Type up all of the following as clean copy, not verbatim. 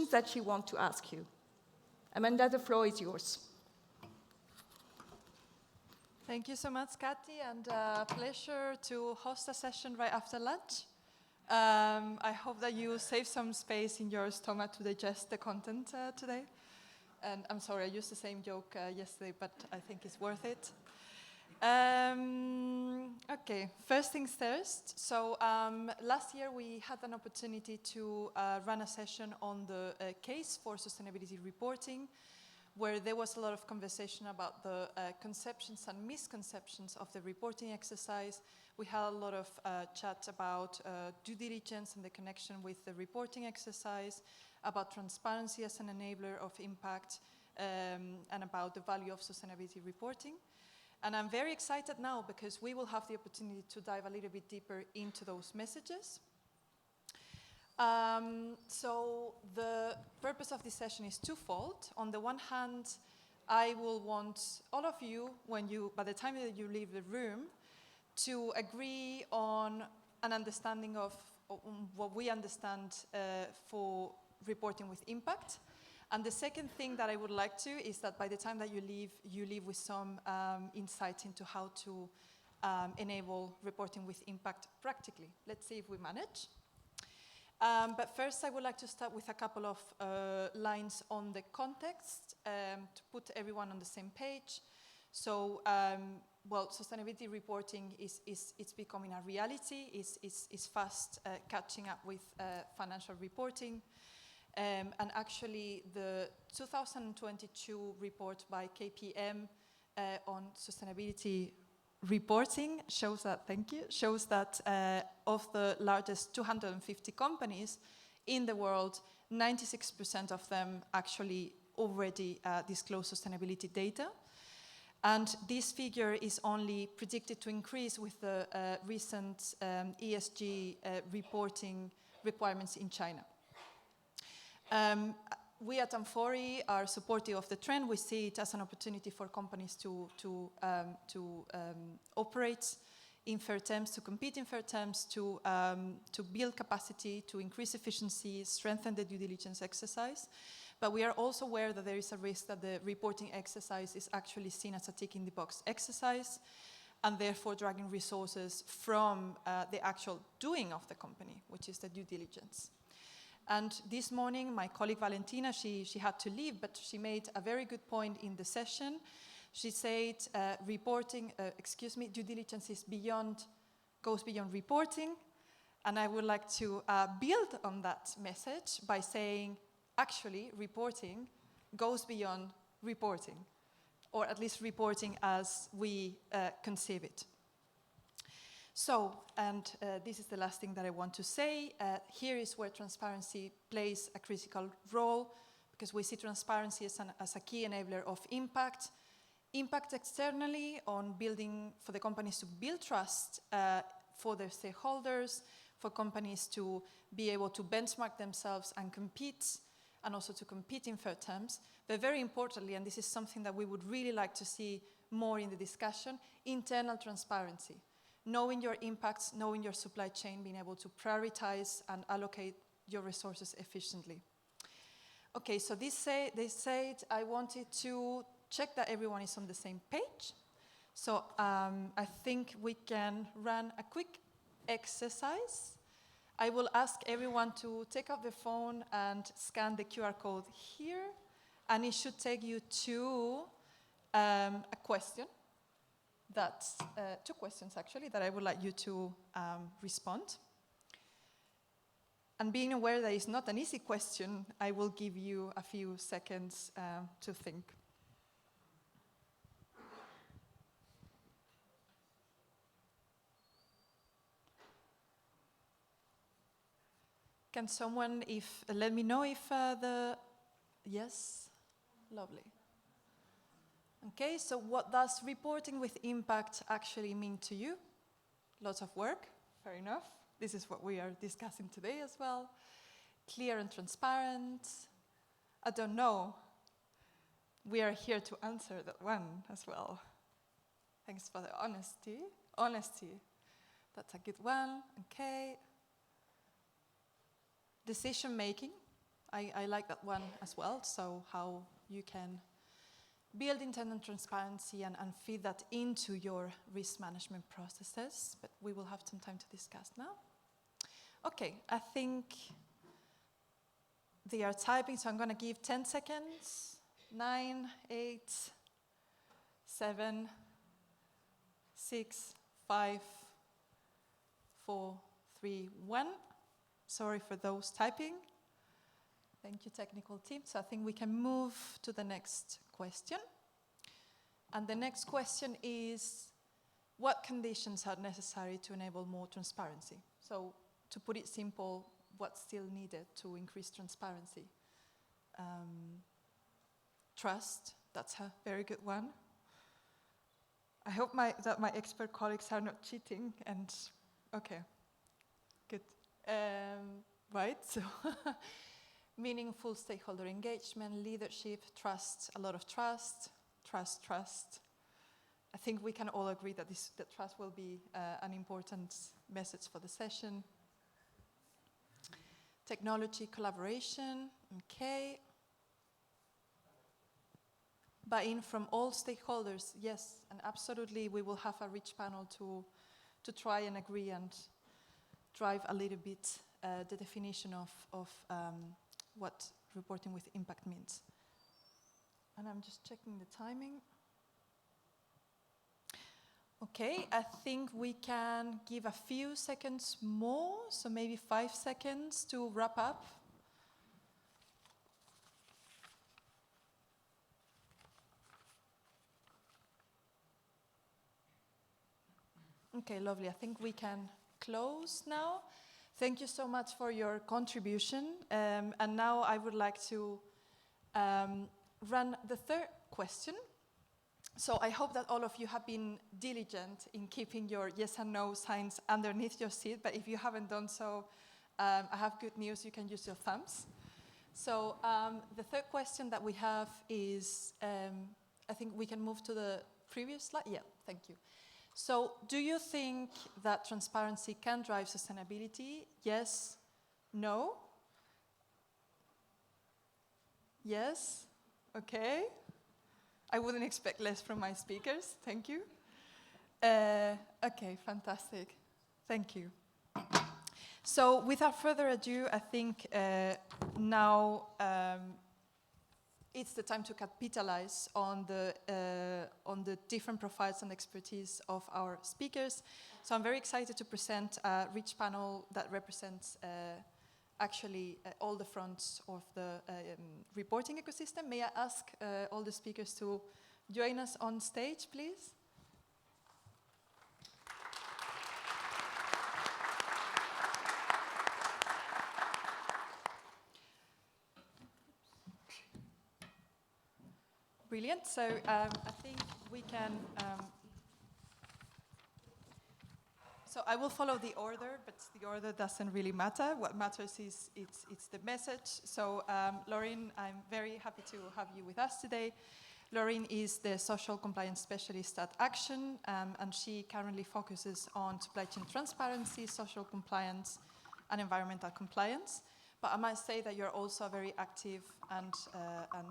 questions that she wants to ask you. Amanda, the floor is yours. Thank you so much, Kathy, and pleasure to host a session right after lunch. I hope that you save some space in your stomach to digest the content today. And I'm sorry, I used the same joke yesterday, but I think it's worth it. Okay, first things first. So last year we had an opportunity to run a session on the case for sustainability reporting, where there was a lot of conversation about the conceptions and misconceptions of the reporting exercise. We had a lot of chat about due diligence and the connection with the reporting exercise, about transparency as an enabler of impact, and about the value of sustainability reporting. And I'm very excited now because we will have the opportunity to dive a little bit deeper into those messages. So the purpose of this session is twofold. On the one hand, I will want all of you, by the time that you leave the room, to agree on an understanding of what we understand for reporting with impact. And the second thing that I would like to is that by the time that you leave with some insight into how to enable reporting with impact practically. Let's see if we manage. But first, I would like to start with a couple of lines on the context to put everyone on the same page. So, well, sustainability reporting is becoming a reality, is fast catching up with financial reporting. And actually, the 2022 report by KPM on sustainability reporting shows that, shows that of the largest 250 companies in the world, 96% of them actually already disclose sustainability data. And this figure is only predicted to increase with the recent ESG reporting requirements in China. We at Amfori are supportive of the trend. We see it as an opportunity for companies to operate in fair terms, to compete in fair terms, to build capacity, to increase efficiency, strengthen the due diligence exercise. But we are also aware that there is a risk that the reporting exercise is actually seen as a tick-in-the-box exercise, and therefore dragging resources from the actual doing of the company, which is the due diligence. And this morning, my colleague Valentina, she had to leave, but she made a very good point in the session. She said due diligence goes beyond reporting. And I would like to build on that message by saying, actually, reporting goes beyond reporting, or at least reporting as we conceive it. So, and this is the last thing that I want to say. Here is where transparency plays a critical role, because we see transparency as a key enabler of impact. Impact externally on building, for the companies to build trust for their stakeholders, for companies to be able to benchmark themselves and compete, and also to compete in fair terms. But very importantly, and this is something that we would really like to see more in the discussion, internal transparency. Knowing your impacts, knowing your supply chain, being able to prioritize and allocate your resources efficiently. Okay, so they said I wanted to check that everyone is on the same page. So I think we can run a quick exercise. I will ask everyone to take out the phone and scan the QR code here, and it should take you to a question. That's two questions, actually, that I would like you to respond. And being aware that it's not an easy question, I will give you a few seconds to think. Can someone let me know if yes? Lovely. Okay, so what does reporting with impact actually mean to you? Lots of work, fair enough. This is what we are discussing today as well. Clear and transparent. I don't know. We are here to answer that one as well. Thanks for the honesty. Honesty. That's a good one. Okay. Decision making. I like that one as well. So how you can build internal transparency and feed that into your risk management processes. But we will have some time to discuss now. Okay, I think they are typing, so I'm going to give 10 seconds. 9, 8, 7, 6, 5, 4, 3, 1. Sorry for those typing. Thank you, technical team. So I think we can move to the next question. And the next question is, what conditions are necessary to enable more transparency? So to put it simple, what's still needed to increase transparency? Trust, that's a very good one. I hope that my expert colleagues are not cheating, and okay, good. Right, so meaningful stakeholder engagement, leadership, trust, a lot of trust. I think we can all agree that that trust will be an important message for the session. Technology collaboration, okay. Buy-in from all stakeholders, yes, and absolutely we will have a rich panel to try and agree and drive a little bit the definition of what reporting with impact means. And I'm just checking the timing. Okay, I think we can give a few seconds more, so maybe 5 seconds to wrap up. Okay, lovely. I think we can close now. Thank you so much for your contribution. And now I would like to run the third question. So I hope that all of you have been diligent in keeping your yes and no signs underneath your seat, but if you haven't done so, I have good news, you can use your thumbs. So the third question that we have is, I think we can move to the previous slide. Yeah, thank you. So do you think that transparency can drive sustainability? Yes, no? Yes, okay. I wouldn't expect less from my speakers, thank you. Okay, fantastic, thank you. So without further ado, I think now it's the time to capitalize on the different profiles and expertise of our speakers. So I'm very excited to present a rich panel that represents actually all the fronts of the reporting ecosystem. May I ask all the speakers to join us on stage, please? Brilliant. So I think we can. So I will follow the order, but the order doesn't really matter. What matters is it's the message. So Lauren, I'm very happy to have you with us today. Lauren is the social compliance specialist at Action, and she currently focuses on supply chain transparency, social compliance, and environmental compliance. But I must say that you're also a very active and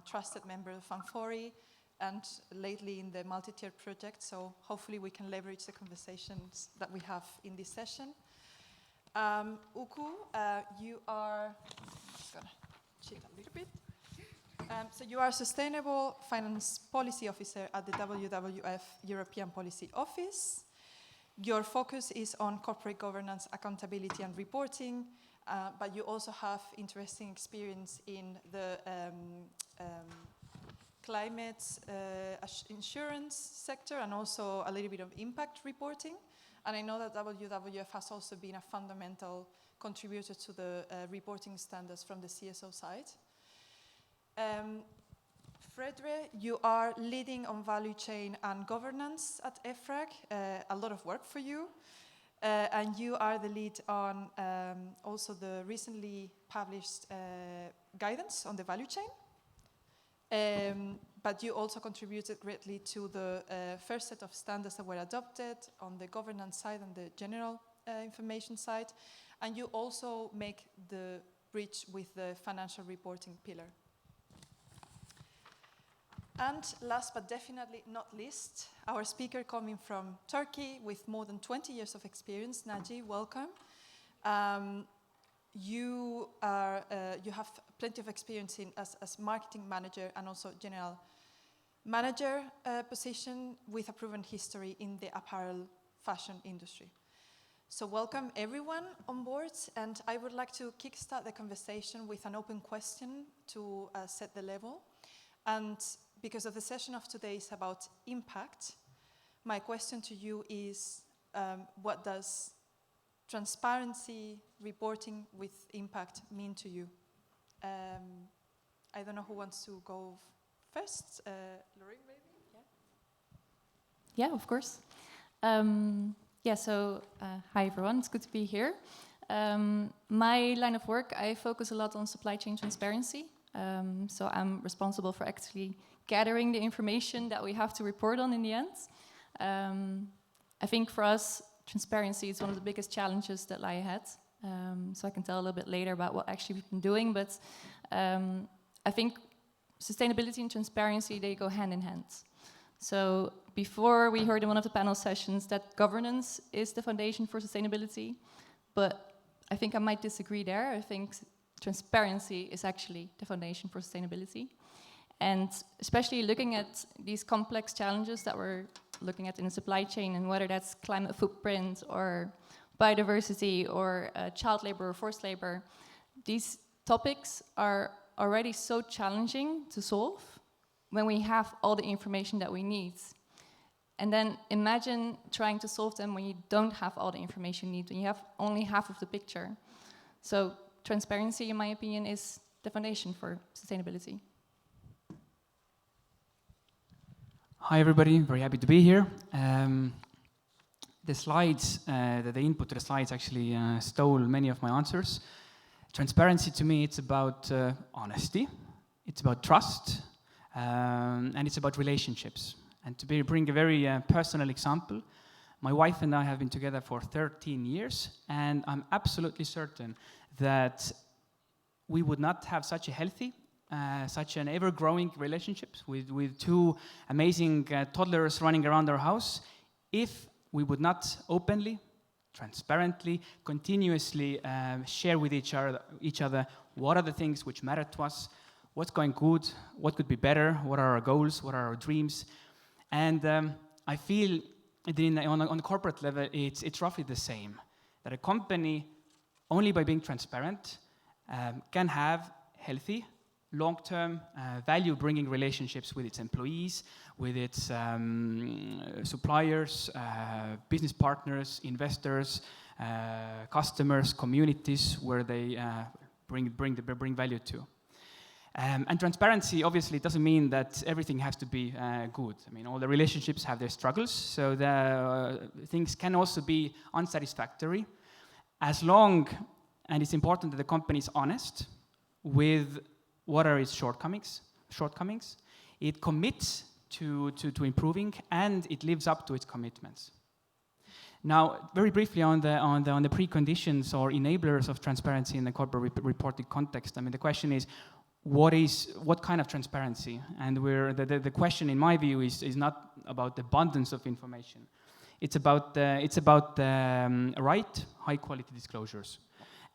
trusted member of amfori, and lately in the multi-tiered project, so hopefully we can leverage the conversations that we have in this session. Uku, you are, just gonna cheat a little bit. So you are Sustainable Finance Policy Officer at the WWF European Policy Office. Your focus is on corporate governance, accountability and reporting, but you also have interesting experience in the climate insurance sector and also a little bit of impact reporting. And I know that WWF has also been a fundamental contributor to the reporting standards from the CSO side. Fredre, you are leading on value chain and governance at EFRAG, a lot of work for you. And you are the lead on also the recently published guidance on the value chain. But you also contributed greatly to the first set of standards that were adopted on the governance side and the general information side. And you also make the bridge with the financial reporting pillar. And last but definitely not least, our speaker coming from Turkey with more than 20 years of experience. Naji, welcome. You have plenty of experience as marketing manager and also general manager position with a proven history in the apparel fashion industry. So welcome everyone on board, and I would like to kickstart the conversation with an open question to set the level. And because of the session of today is about impact, my question to you is, what does transparency, reporting with impact mean to you? I don't know who wants to go first. Lorraine, maybe? Yeah, of course. Hi everyone, it's good to be here. My line of work, I focus a lot on supply chain transparency. So I'm responsible for actually gathering the information that we have to report on in the end. I think for us, transparency is one of the biggest challenges that lie ahead. So I can tell a little bit later about what actually we've been doing, but I think sustainability and transparency, they go hand in hand. So before we heard in one of the panel sessions that governance is the foundation for sustainability, but I think I might disagree there. I think transparency is actually the foundation for sustainability. And especially looking at these complex challenges that we're looking at in the supply chain, and whether that's climate footprint or biodiversity or child labor or forced labor, these topics are already so challenging to solve when we have all the information that we need. And then imagine trying to solve them when you don't have all the information you need, when you have only half of the picture. So transparency, in my opinion, is the foundation for sustainability. Hi everybody, very happy to be here. The slides, the input to the slides actually stole many of my answers. Transparency to me, it's about honesty, it's about trust, and it's about relationships. And to bring a very personal example, my wife and I have been together for 13 years, and I'm absolutely certain that we would not have such a healthy, such an ever-growing relationship with two amazing toddlers running around our house if we would not openly, transparently, continuously share with each other what are the things which matter to us, what's going good, what could be better, what are our goals, what are our dreams. And I feel on the corporate level, it's roughly the same, that a company, only by being transparent, can have healthy, long-term, value-bringing relationships with its employees, with its suppliers, business partners, investors, customers, communities, where they bring value to. And transparency obviously doesn't mean that everything has to be good. I mean, all the relationships have their struggles, so the things can also be unsatisfactory, as long, and it's important that the company is honest with what are its shortcomings. It commits to improving, and it lives up to its commitments. Now, very briefly on the preconditions or enablers of transparency in the corporate reporting context. I mean, the question is, what kind of transparency? And the question, in my view, is not about the abundance of information. It's about the right, high-quality disclosures.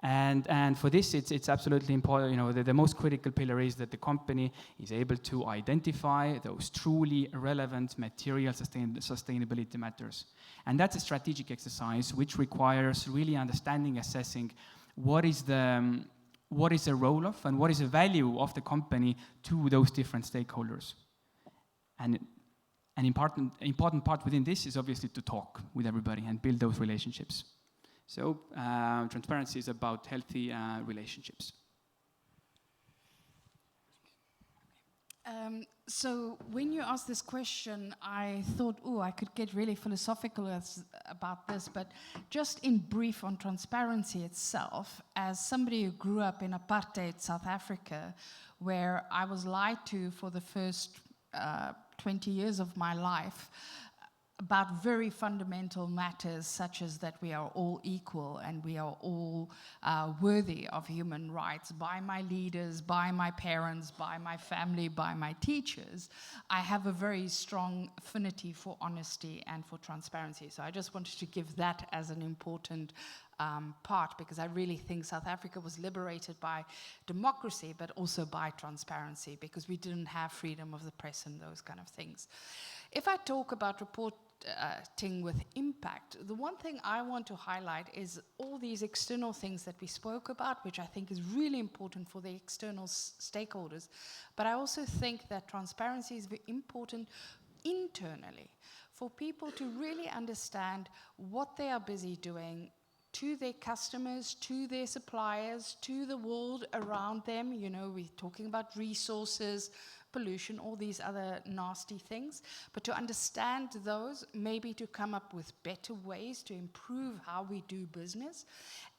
And for this, it's absolutely important. You know, the most critical pillar is that the company is able to identify those truly relevant material sustainability matters. And that's a strategic exercise which requires really understanding, assessing what is the role of and what is the value of the company to those different stakeholders. And an important part within this is obviously to talk with everybody and build those relationships. So transparency is about healthy relationships. So when you asked this question, I thought, I could get really philosophical about this, but just in brief on transparency itself, as somebody who grew up in apartheid South Africa, where I was lied to for the first 20 years of my life, about very fundamental matters such as that we are all equal and we are all worthy of human rights by my leaders, by my parents, by my family, by my teachers, I have a very strong affinity for honesty and for transparency. So I just wanted to give that as an important part, because I really think South Africa was liberated by democracy, but also by transparency, because we didn't have freedom of the press and those kind of things. If I talk about reporting with impact, the one thing I want to highlight is all these external things that we spoke about, which I think is really important for the external stakeholders. But I also think that transparency is very important internally for people to really understand what they are busy doing to their customers, to their suppliers, to the world around them. You know, we're talking about resources, pollution, all these other nasty things. But to understand those, maybe to come up with better ways to improve how we do business.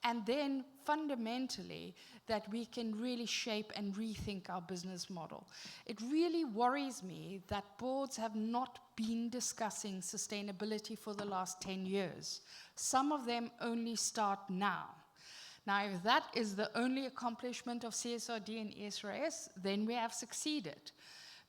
And then fundamentally, that we can really shape and rethink our business model. It really worries me that boards have not been discussing sustainability for the last 10 years. Some of them only start now. Now, if that is the only accomplishment of CSRD and ESRS, then we have succeeded.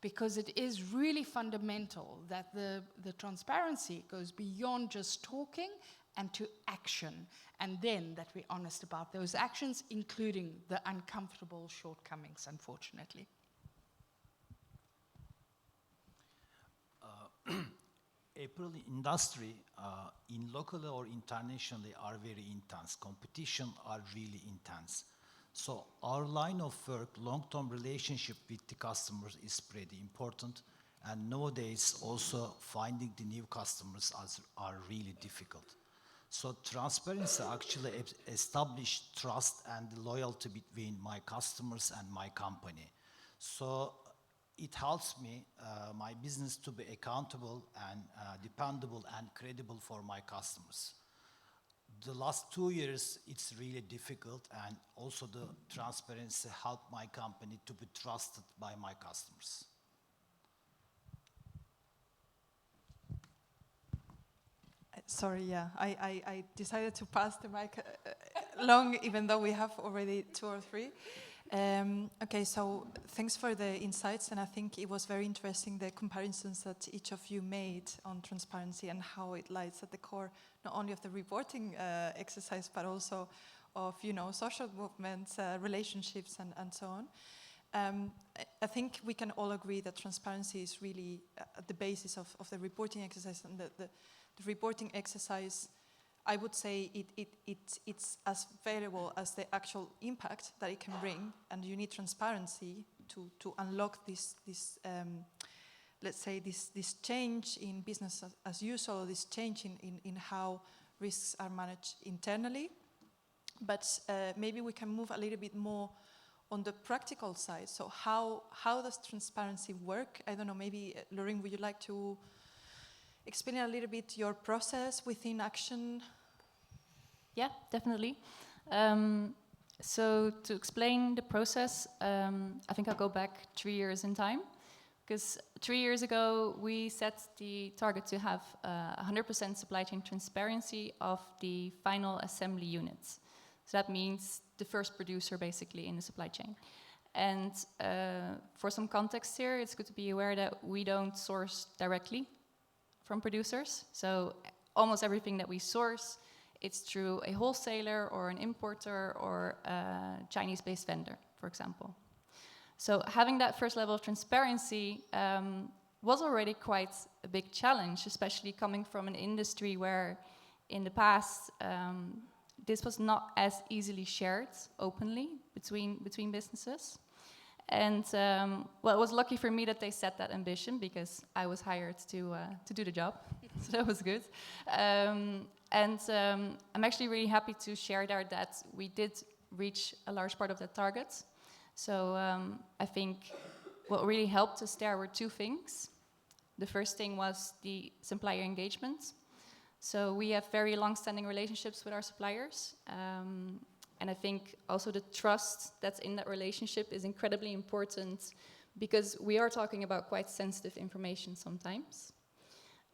Because it is really fundamental that the transparency goes beyond just talking and to action, and then that we're honest about those actions, including the uncomfortable shortcomings, unfortunately. Apparel industry, in locally or internationally, are very intense. Competition are really intense. So our line of work, long-term relationship with the customers is pretty important. And nowadays, also finding the new customers are really difficult. So transparency actually established trust and loyalty between my customers and my company. So it helps me, my business, to be accountable and dependable and credible for my customers. The last 2 years, it's really difficult, and also the transparency helped my company to be trusted by my customers. Sorry, yeah, I decided to pass the mic long, even though we have already 2 or 3. Okay, so thanks for the insights, and I think it was very interesting, the comparisons that each of you made on transparency and how it lies at the core, not only of the reporting exercise, but also of, you know, social movements, relationships, and so on. I think we can all agree that transparency is really at the basis of the reporting exercise, and the reporting exercise, I would say it's as valuable as the actual impact that it can bring, and you need transparency to unlock this let's say this change in business as usual, this change in how risks are managed internally. But maybe we can move a little bit more on the practical side. So how does transparency work? I don't know, maybe Lauren, would you like to explain a little bit your process within Action? Yeah, definitely. So to explain the process, I think I'll go back 3 years in time, because 3 years ago we set the target to have 100% supply chain transparency of the final assembly units. So that means the first producer basically in the supply chain. And for some context here, it's good to be aware that we don't source directly from producers. So almost everything that we source, it's through a wholesaler or an importer or a Chinese-based vendor, for example. So having that first level of transparency was already quite a big challenge, especially coming from an industry where in the past this was not as easily shared openly between businesses. And well, it was lucky for me that they set that ambition, because I was hired to do the job, so that was good. And I'm actually really happy to share there that we did reach a large part of that target. So I think what really helped us there were 2 things. The first thing was the supplier engagement. So we have very long-standing relationships with our suppliers. And I think also the trust that's in that relationship is incredibly important, because we are talking about quite sensitive information sometimes.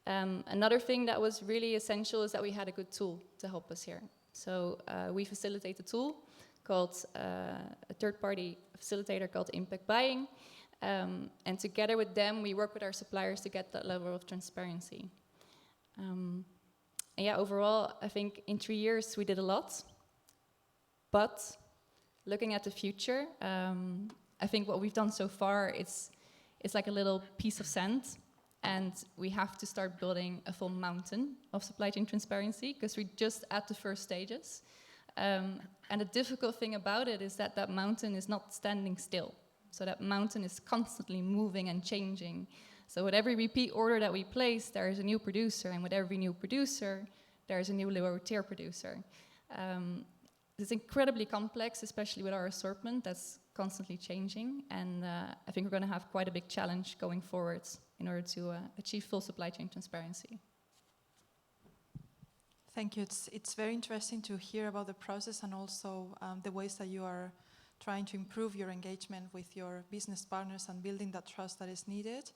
Another thing that was really essential is that we had a good tool to help us here. So we facilitate a tool called a third-party facilitator called Impact Buying. And together with them, we work with our suppliers to get that level of transparency. And yeah, overall, I think in 3 years we did a lot. But looking at the future, I think what we've done so far, it's like a little piece of sand. And we have to start building a full mountain of supply chain transparency because we're just at the first stages. And the difficult thing about it is that that mountain is not standing still. So that mountain is constantly moving and changing. So with every repeat order that we place, there is a new producer. And with every new producer, there is a new lower tier producer. It's incredibly complex, especially with our assortment that's constantly changing. And I think we're going to have quite a big challenge going forward in order to achieve full supply chain transparency. Thank you. It's very interesting to hear about the process and also the ways that you are trying to improve your engagement with your business partners and building that trust that is needed,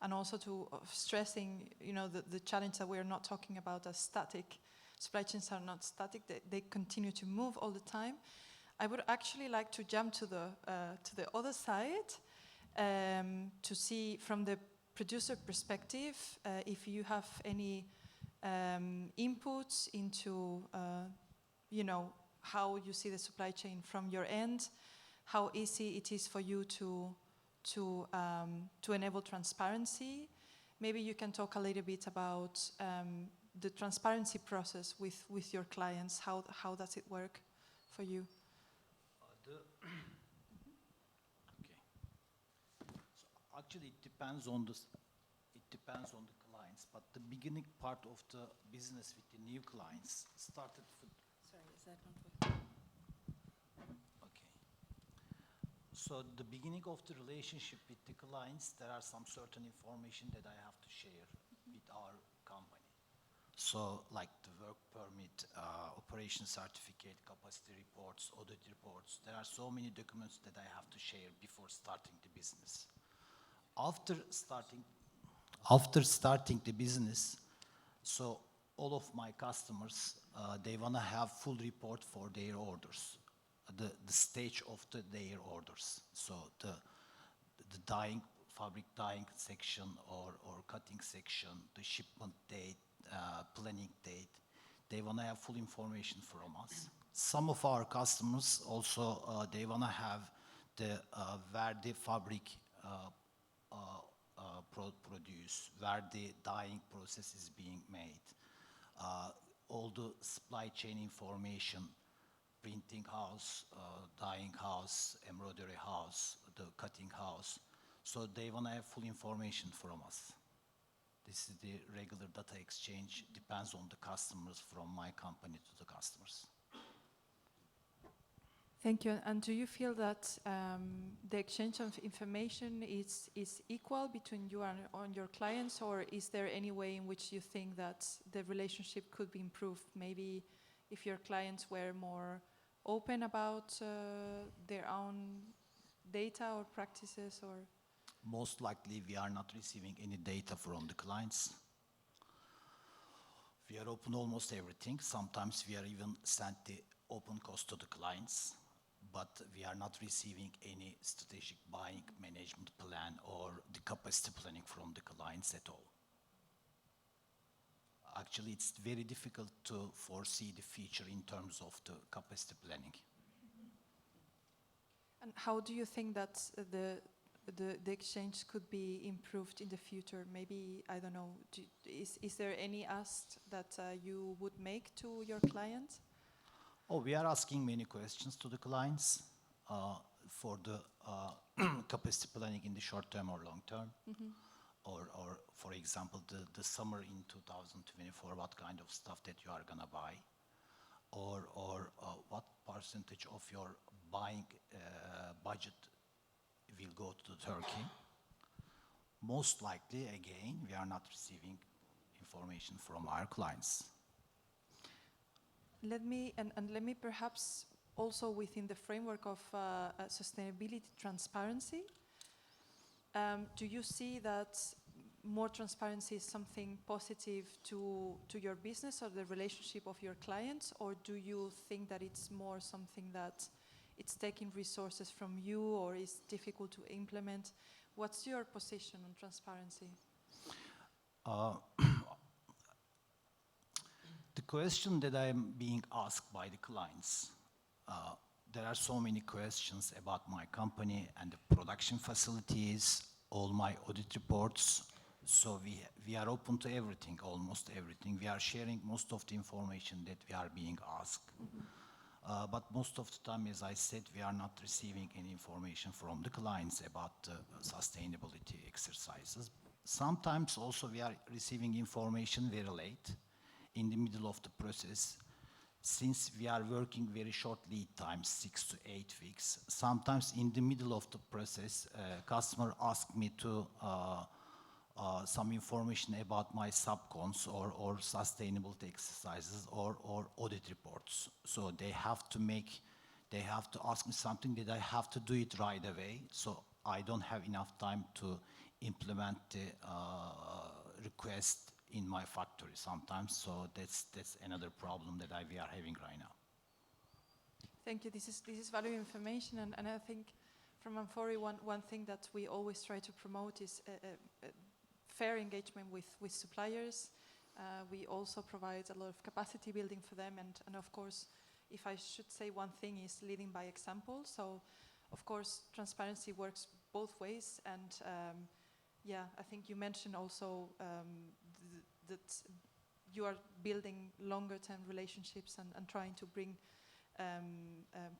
and also to stressing, the challenge that we are not talking about as static. Supply chains are not static; they continue to move all the time. I would actually like to jump to the other side to see from the producer perspective if you have any inputs into how you see the supply chain from your end, how easy it is for you to enable transparency. Maybe you can talk a little bit about the transparency process with your clients. How does it work for you? Okay. So actually, it depends on the clients. But the beginning part of the business with the new clients started. Sorry, is that not working? Okay. So the beginning of the relationship with the clients, there are some certain information that I have to share with our company. So like the work permit, operation certificate, capacity reports, audit reports, there are so many documents that I have to share before starting the business. After starting the business, so all of my customers, they want to have full report for their orders, the stage of their orders. So the dyeing, fabric dyeing section or cutting section, the shipment date, planning date, they want to have full information from us. Some of our customers also, they want to have the where the fabric produce, where the dyeing process is being made, all the supply chain information, printing house, dyeing house, embroidery house, the cutting house. So they want to have full information from us. This is the regular data exchange, depends on the customers from my company to the customers. Thank you. And do you feel that the exchange of information is equal between you and your clients, or is there any way in which you think that the relationship could be improved? Maybe if your clients were more open about their own data or practices, or? Most likely we are not receiving any data from the clients. We are open almost everything. Sometimes we are even sent the open cost to the clients, but we are not receiving any strategic buying management plan or the capacity planning from the clients at all. Actually, it's very difficult to foresee the future in terms of the capacity planning. And how do you think that the exchange could be improved in the future? Maybe, I don't know, is there any ask that you would make to your clients? Oh, we are asking many questions to the clients for the capacity planning in the short term or long term. Mm-hmm. Or for example, the summer in 2024, what kind of stuff that you are gonna buy, or what percentage of your buying budget will go to Turkey. Most likely, again, we are not receiving information from our clients. Let me perhaps also within the framework of sustainability transparency, do you see that more transparency is something positive to your business or the relationship of your clients, or do you think that it's more something that it's taking resources from you or is difficult to implement? What's your position on transparency? The question that I'm being asked by the clients, there are so many questions about my company and the production facilities, all my audit reports. So we are open to everything, almost everything. We are sharing most of the information that we are being asked. But most of the time, as I said, we are not receiving any information from the clients about sustainability exercises. Sometimes also we are receiving information very late in the middle of the process. Since we are working very short lead times, 6 to 8 weeks, sometimes in the middle of the process, customer asks me to some information about my subcons or sustainability exercises or audit reports. So they have to ask me something that I have to do it right away. So I don't have enough time to implement the request in my factory sometimes. So that's another problem that we are having right now. Thank you. This is valuable information, and I think from amfori one thing that we always try to promote is fair engagement with suppliers. We also provide a lot of capacity building for them, and of course, if I should say one thing, is leading by example. So of course transparency works both ways, and yeah, I think you mentioned also that you are building longer term relationships and trying to bring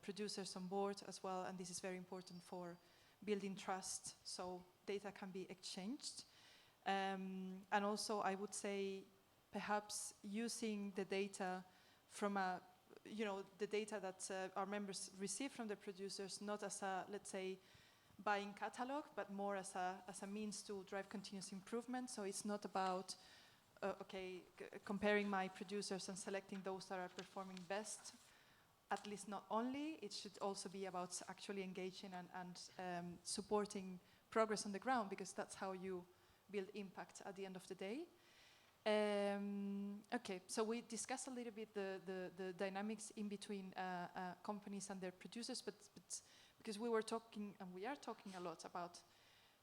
producers on board as well, and this is very important for building trust so data can be exchanged. And also I would say perhaps using the data from the data that our members receive from the producers, not as a, let's say, buying catalog, but more as a means to drive continuous improvement. So it's not about comparing my producers and selecting those that are performing best, at least not only. It should also be about actually engaging and supporting progress on the ground, because that's how you build impact at the end of the day. Okay, so we discussed a little bit the dynamics in between companies and their producers, but because we were talking and we are talking a lot about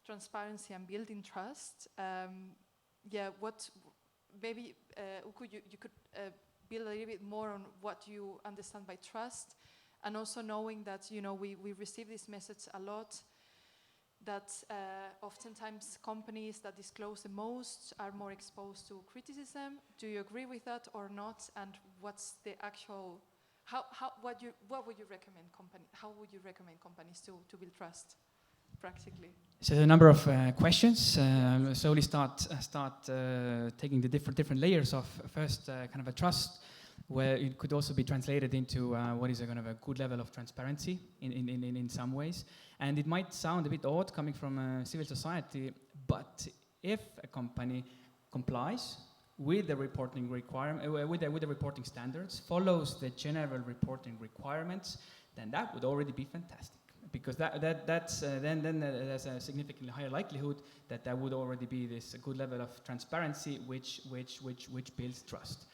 transparency and building trust, yeah, what maybe you could build a little bit more on what you understand by trust, and also knowing that we receive this message a lot, that oftentimes companies that disclose the most are more exposed to criticism. Do you agree with that or not? And what's the actual, what would you recommend how would you recommend companies to build trust practically? So a number of questions. Slowly start taking the different layers of first kind of a trust, where it could also be translated into what is a kind of a good level of transparency in some ways. And it might sound a bit odd coming from civil society, but if a company complies with the reporting requirement, with the reporting standards, follows the general reporting requirements, then that would already be fantastic. Because that's then there's a significantly higher likelihood that there would already be this good level of transparency, which builds trust.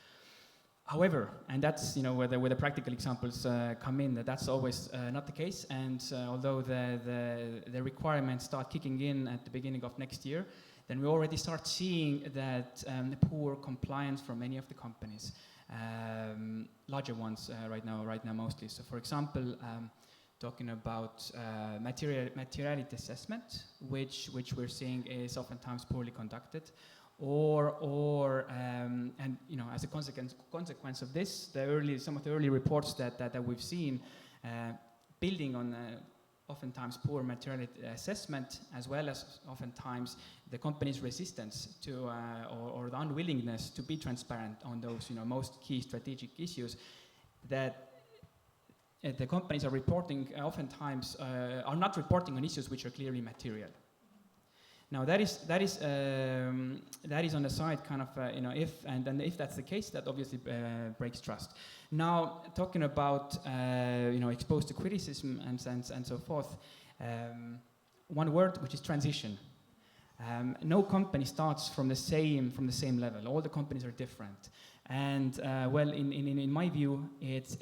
However, and that's where the practical examples come in, that's always not the case. And although the requirements start kicking in at the beginning of next year, then we already start seeing that poor compliance for many of the companies, larger ones right now mostly. So, for example, talking about materiality assessment, which we're seeing is oftentimes poorly conducted. And as a consequence of this, some of the early reports that we've seen, building on oftentimes poor materiality assessment, as well as oftentimes the company's resistance to or the unwillingness to be transparent on those most key strategic issues, that the companies are reporting oftentimes are not reporting on issues which are clearly material. Now that is on the side kind of if that's the case, that obviously breaks trust. Now talking about exposed to criticism and so forth, one word, which is transition. No company starts from the same level. All the companies are different. And well, in my view, it's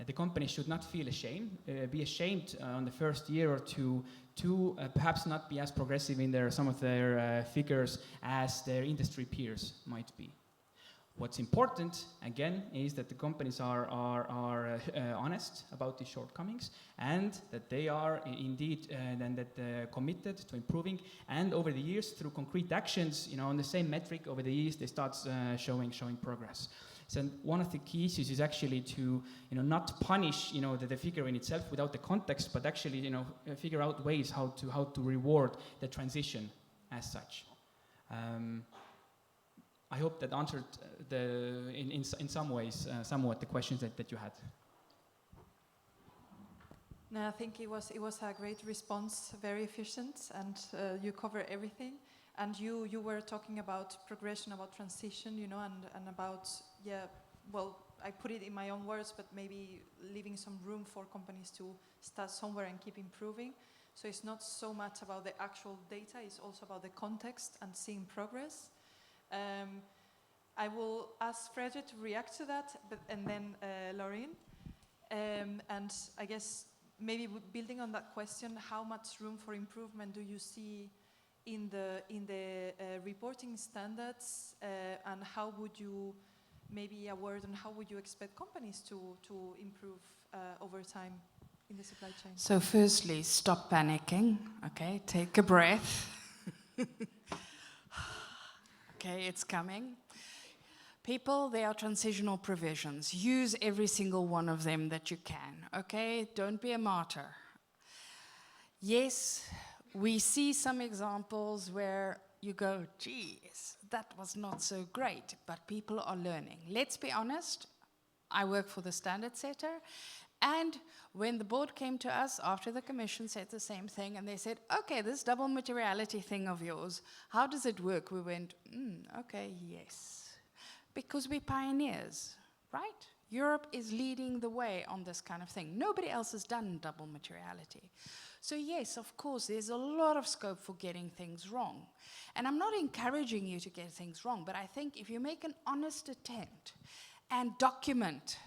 the company should not feel ashamed, be ashamed on the first year or two to perhaps not be as progressive in some of their figures as their industry peers might be. What's important, again, is that the companies are honest about these shortcomings, and that they are indeed committed to improving. And over the years, through concrete actions, on the same metric, over the years, they start showing progress. So one of the key issues is actually to not punish the figure in itself without the context, but actually figure out ways how to reward the transition as such. I hope that answered in some ways somewhat the questions that you had. No, I think it was a great response, very efficient, and you cover everything. And you were talking about progression, about transition, and about, well, I put it in my own words, but maybe leaving some room for companies to start somewhere and keep improving. So it's not so much about the actual data, it's also about the context and seeing progress. I will ask Fredrik to react to that, and then Lauren. And I guess maybe building on that question, how much room for improvement do you see in the reporting standards, and how would you, maybe a word on how would you expect companies to improve over time in the supply chain? So firstly, stop panicking, okay? Take a breath. Okay, it's coming. People, there are transitional provisions. Use every single one of them that you can, okay? Don't be a martyr. Yes, we see some examples where you go, geez, that was not so great, but people are learning. Let's be honest, I work for the standard setter, and when the board came to us after the commission said the same thing, and they said, okay, this double materiality thing of yours, how does it work? We went, okay, yes. Because we're pioneers, right? Europe is leading the way on this kind of thing. Nobody else has done double materiality. So yes, of course, there's a lot of scope for getting things wrong. And I'm not encouraging you to get things wrong, but I think if you make an honest attempt and document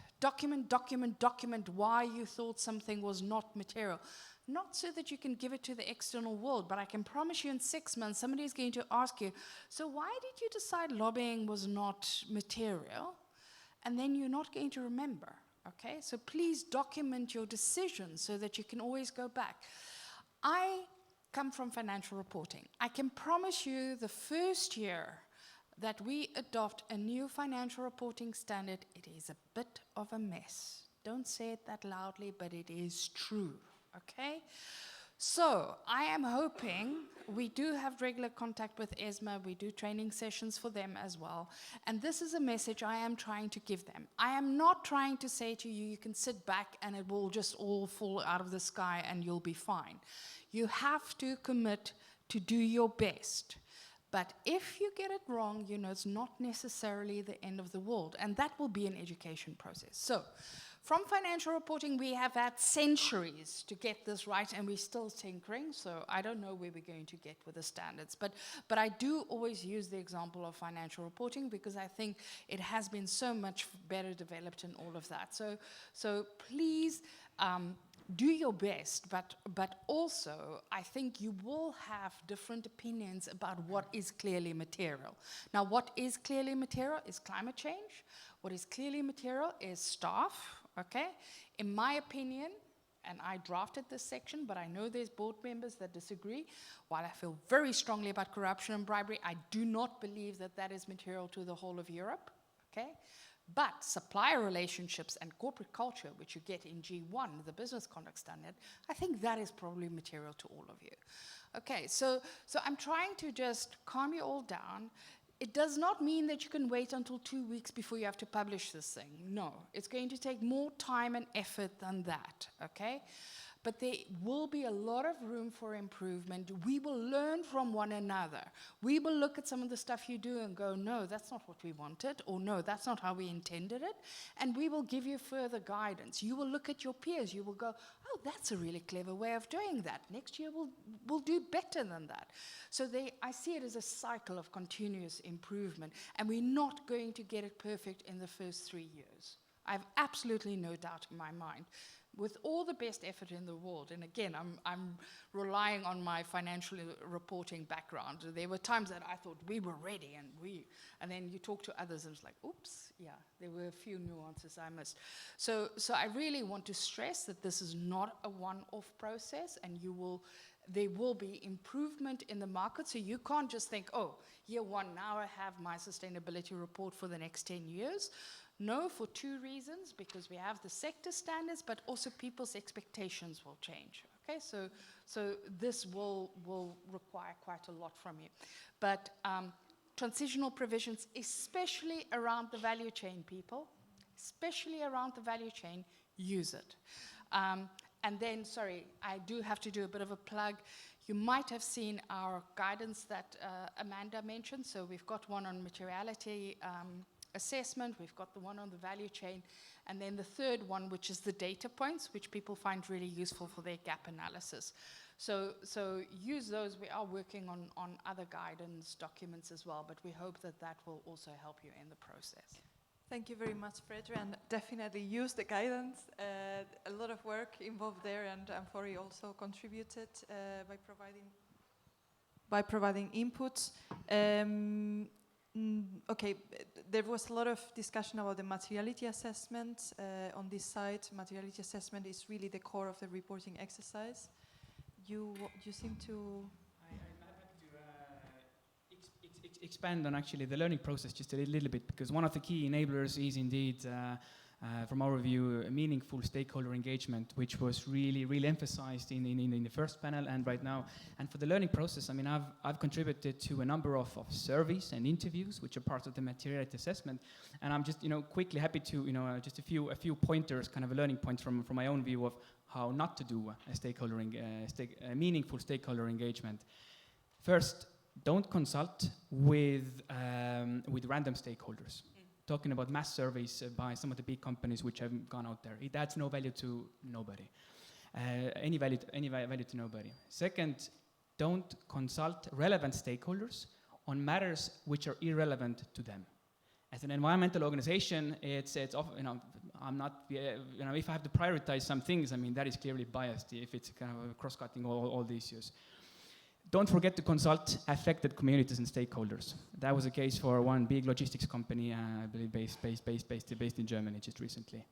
why you thought something was not material, not so that you can give it to the external world, but I can promise you in 6 months, somebody is going to ask you, so why did you decide lobbying was not material? And then you're not going to remember, okay? So please document your decisions so that you can always go back. I come from financial reporting. I can promise you the first year that we adopt a new financial reporting standard, it is a bit of a mess. Don't say it that loudly, but it is true, okay? So I am hoping, we do have regular contact with ESMA, we do training sessions for them as well, and this is a message I am trying to give them. I am not trying to say to you, you can sit back and it will just all fall out of the sky and you'll be fine. You have to commit to do your best. But if you get it wrong, it's not necessarily the end of the world, and that will be an education process. So, from financial reporting, we have had centuries to get this right, and we're still tinkering, so I don't know where we're going to get with the standards. But I do always use the example of financial reporting because I think it has been so much better developed in all of that. So please do your best, but also I think you will have different opinions about what is clearly material. Now, what is clearly material is climate change. What is clearly material is staff. Okay, in my opinion, and I drafted this section, but I know there's board members that disagree. While I feel very strongly about corruption and bribery, I do not believe that that is material to the whole of Europe. Okay, but supplier relationships and corporate culture, which you get in G1, the business conduct standard, I think that is probably material to all of you. Okay, so I'm trying to just calm you all down. It does not mean that you can wait until 2 weeks before you have to publish this thing. No, it's going to take more time and effort than that, okay? but there will be a lot of room for improvement. We will learn from one another. We will look at some of the stuff you do and go, no, that's not what we wanted, or no, that's not how we intended it, and we will give you further guidance. You will look at your peers. You will go, oh, that's a really clever way of doing that. Next year we'll do better than that. So I see it as a cycle of continuous improvement, and we're not going to get it perfect in the first 3 years. I have absolutely no doubt in my mind. With all the best effort in the world, and again, I'm relying on my financial reporting background. There were times that I thought we were ready, and then you talk to others, and it's like, oops, yeah, there were a few nuances I missed. So I really want to stress that this is not a one-off process, and there will be improvement in the market. So you can't just think, oh, year one, now I have my sustainability report for the next 10 years. No, for 2 reasons, because we have the sector standards, but also people's expectations will change. Okay, so this will require quite a lot from you. But transitional provisions, especially around the value chain, people, especially around the value chain, use it. And then, sorry, I do have to do a bit of a plug. You might have seen our guidance that Amanda mentioned. So we've got one on materiality assessment, we've got the one on the value chain, and then the third one, which is the data points, which people find really useful for their gap analysis. So use those. We are working on other guidance documents as well, but we hope that will also help you in the process. Thank you very much, Fredra, and definitely use the guidance. A lot of work involved there, and amfori also contributed by providing inputs. Okay, there was a lot of discussion about the materiality assessment on this side. Materiality assessment is really the core of the reporting exercise. You seem to... I'm happy to expand on actually the learning process just a little bit, because one of the key enablers is indeed, from our view, meaningful stakeholder engagement, which was really emphasized in the first panel and right now. And for the learning process, I mean, I've contributed to a number of surveys and interviews, which are part of the materiality assessment. And I'm just, quickly happy to, just a few pointers, kind of a learning point from my own view of how not to do a meaningful stakeholder engagement. First, don't consult with random stakeholders. Talking about mass surveys by some of the big companies which have gone out there. It adds no value to nobody. Any value to nobody. Second, don't consult relevant stakeholders on matters which are irrelevant to them. As an environmental organization, it's often, I'm not, if I have to prioritize some things, I mean, that is clearly biased if it's kind of cross-cutting all the issues. Don't forget to consult affected communities and stakeholders. That was the case for one big logistics company, I believe based in Germany just recently.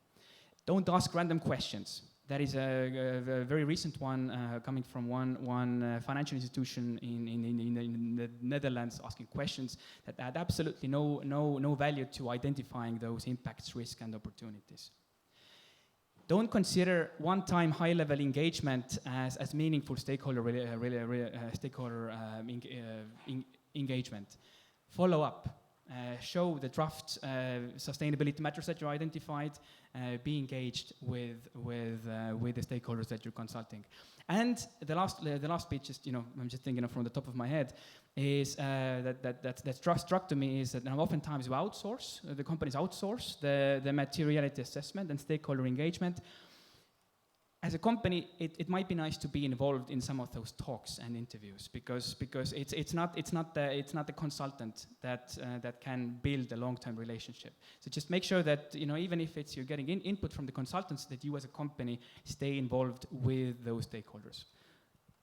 Don't ask random questions. That is a very recent one coming from one financial institution in the Netherlands, asking questions that add absolutely no value to identifying those impacts, risks, and opportunities. Don't consider one-time high-level engagement as meaningful stakeholder engagement. Follow up. Show the draft sustainability matters that you identified. Be engaged with the stakeholders that you're consulting. And the last bit, just I'm just thinking from the top of my head, is that struck to me is that now oftentimes we outsource, the companies outsource the materiality assessment and stakeholder engagement. As a company, it might be nice to be involved in some of those talks and interviews because it's not the consultant that can build a long-term relationship. So just make sure that even if it's you're getting input from the consultants, that you as a company stay involved with those stakeholders.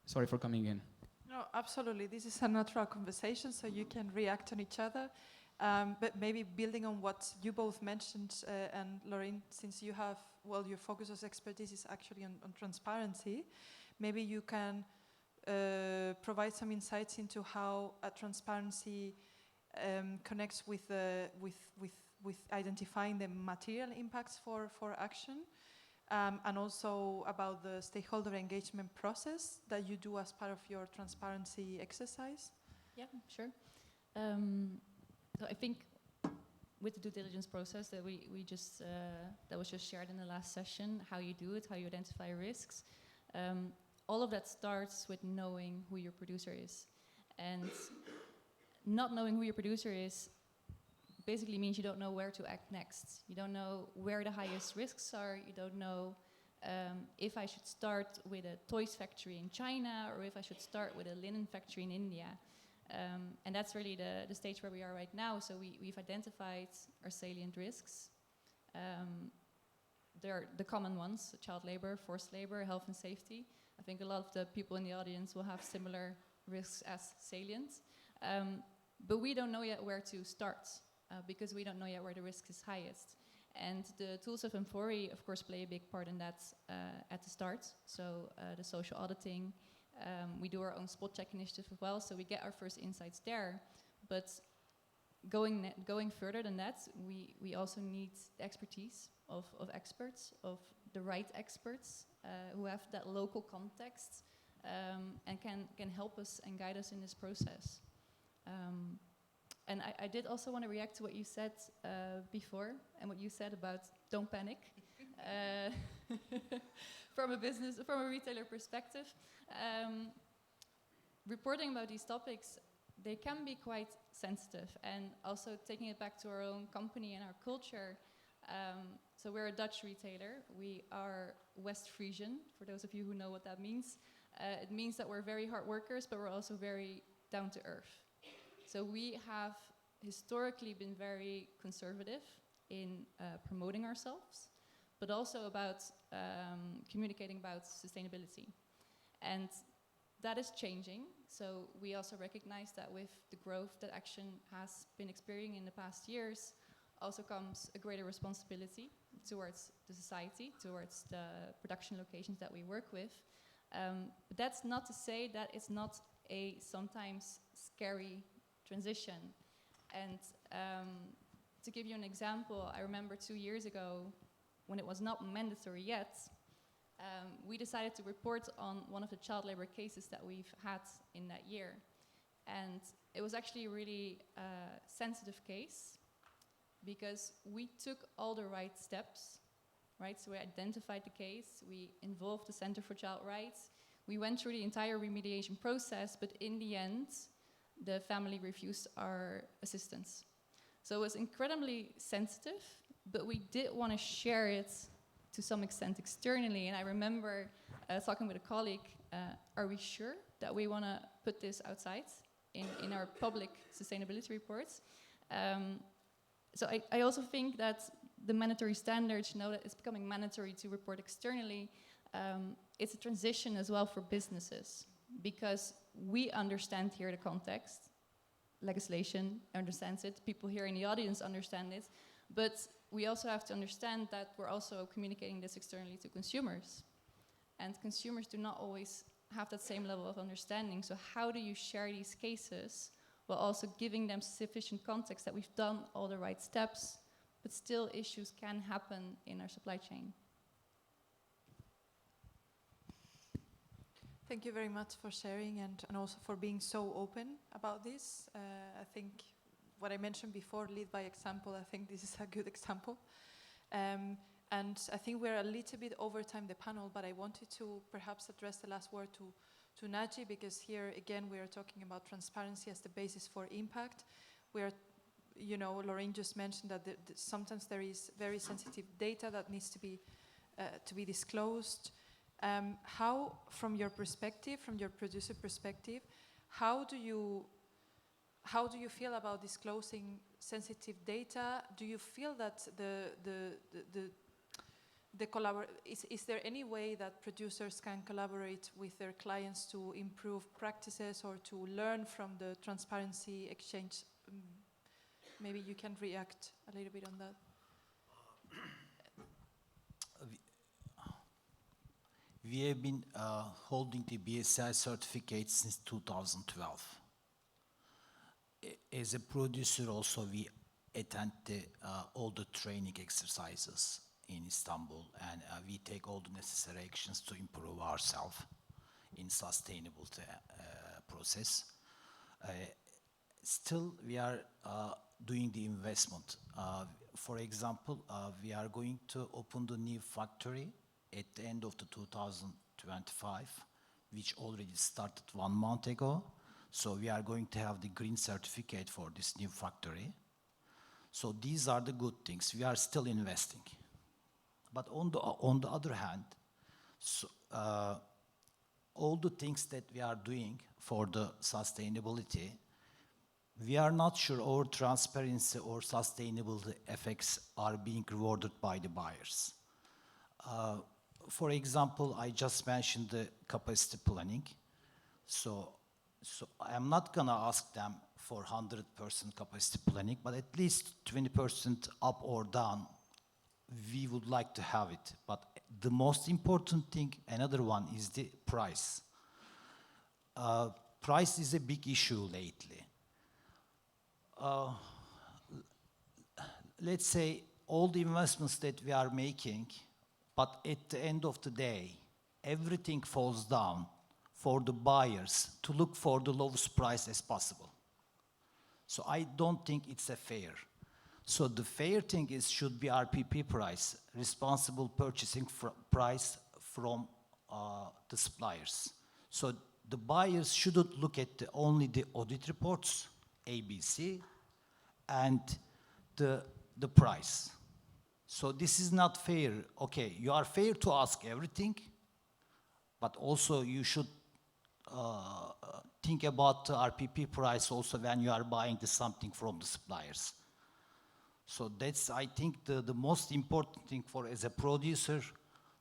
Sorry for coming in. No, absolutely. This is a natural conversation, so you can react on each other. But maybe building on what you both mentioned, and Lauren, since you have, your focus as expertise is actually on transparency, maybe you can provide some insights into how transparency connects with identifying the material impacts for action, and also about the stakeholder engagement process that you do as part of your transparency exercise. Yeah, sure. So I think with the due diligence process that we just that was just shared in the last session, how you do it, how you identify risks, All of that starts with knowing who your producer is. And not knowing who your producer is basically means you don't know where to act next. You don't know where the highest risks are. You don't know if I should start with a toys factory in China or if I should start with a linen factory in India. And that's really the stage where we are right now. So we've identified our salient risks. There are the common ones: child labor, forced labor, health and safety. I think a lot of the people in the audience will have similar risks as salient. But we don't know yet where to start because we don't know yet where the risk is highest. And the tools of amfori, of course, play a big part in that at the start. So the social auditing, we do our own spot check initiative as well, so we get our first insights there. But going further than that, we also need the expertise of experts, of the right experts who have that local context and can help us and guide us in this process. And I did also want to react to what you said before and what you said about don't panic. From a retailer perspective, reporting about these topics, they can be quite sensitive. And also taking it back to our own company and our culture. So we're a Dutch retailer. We are West Frisian, for those of you who know what that means. It means that we're very hard workers, but we're also very down to earth. So we have historically been very conservative in promoting ourselves, but also about communicating about sustainability. And that is changing. So we also recognize that with the growth that Action has been experiencing in the past years, also comes a greater responsibility towards the society, towards the production locations that we work with. But that's not to say that it's not a sometimes scary transition. And to give you an example, I remember 2 years ago, when it was not mandatory yet, we decided to report on one of the child labor cases that we've had in that year. And it was actually a really sensitive case because we took all the right steps, right? So we identified the case, we involved the Center for Child Rights, we went through the entire remediation process, but in the end, the family refused our assistance. So it was incredibly sensitive, but we did want to share it to some extent externally. And I remember talking with a colleague, are we sure that we want to put this outside in our public sustainability reports? So I also think that the mandatory standards, you know, that it's becoming mandatory to report externally. It's a transition as well for businesses, because we understand here the context, legislation understands it, people here in the audience understand it, but we also have to understand that we're also communicating this externally to consumers. And consumers do not always have that same level of understanding. So how do you share these cases while also giving them sufficient context that we've done all the right steps, but still issues can happen in our supply chain? Thank you very much for sharing and also for being so open about this. I think what I mentioned before, lead by example, I think this is a good example. And I think we're a little bit over time the panel, but I wanted to perhaps address the last word to Naji, because here again we are talking about transparency as the basis for impact. We are, you know, Lorraine just mentioned that sometimes there is very sensitive data that needs to be disclosed. How, from your perspective, from your producer perspective, how do you feel about disclosing sensitive data? Do you feel that is there any way that producers can collaborate with their clients to improve practices or to learn from the transparency exchange? Maybe you can react a little bit on that. We have been holding the BSI certificate since 2012. As a producer also, we attend all the training exercises in Istanbul, and we take all the necessary actions to improve ourselves in sustainable process. Still, we are doing the investment. For example, we are going to open the new factory at the end of the 25, which already started 1 month ago. So we are going to have the green certificate for this new factory. So these are the good things. We are still investing. But on the other hand, all the things that we are doing for the sustainability, we are not sure our transparency or sustainability effects are being rewarded by the buyers. For example, I just mentioned the capacity planning. So I'm not gonna ask them for 100% capacity planning, but at least 20% up or down, we would like to have it. But the most important thing, another one, is the price. Price is a big issue lately. Let's say all the investments that we are making, but at the end of the day, everything falls down for the buyers to look for the lowest price as possible. So I don't think it's a fair. So the fair thing should be RPP price, responsible purchasing price from the suppliers. So the buyers shouldn't look at only the audit reports, ABC, and the price. So this is not fair. Okay, you are fair to ask everything, but also you should think about the RPP price also when you are buying something from the suppliers. So that's, I think, the most important thing for as a producer,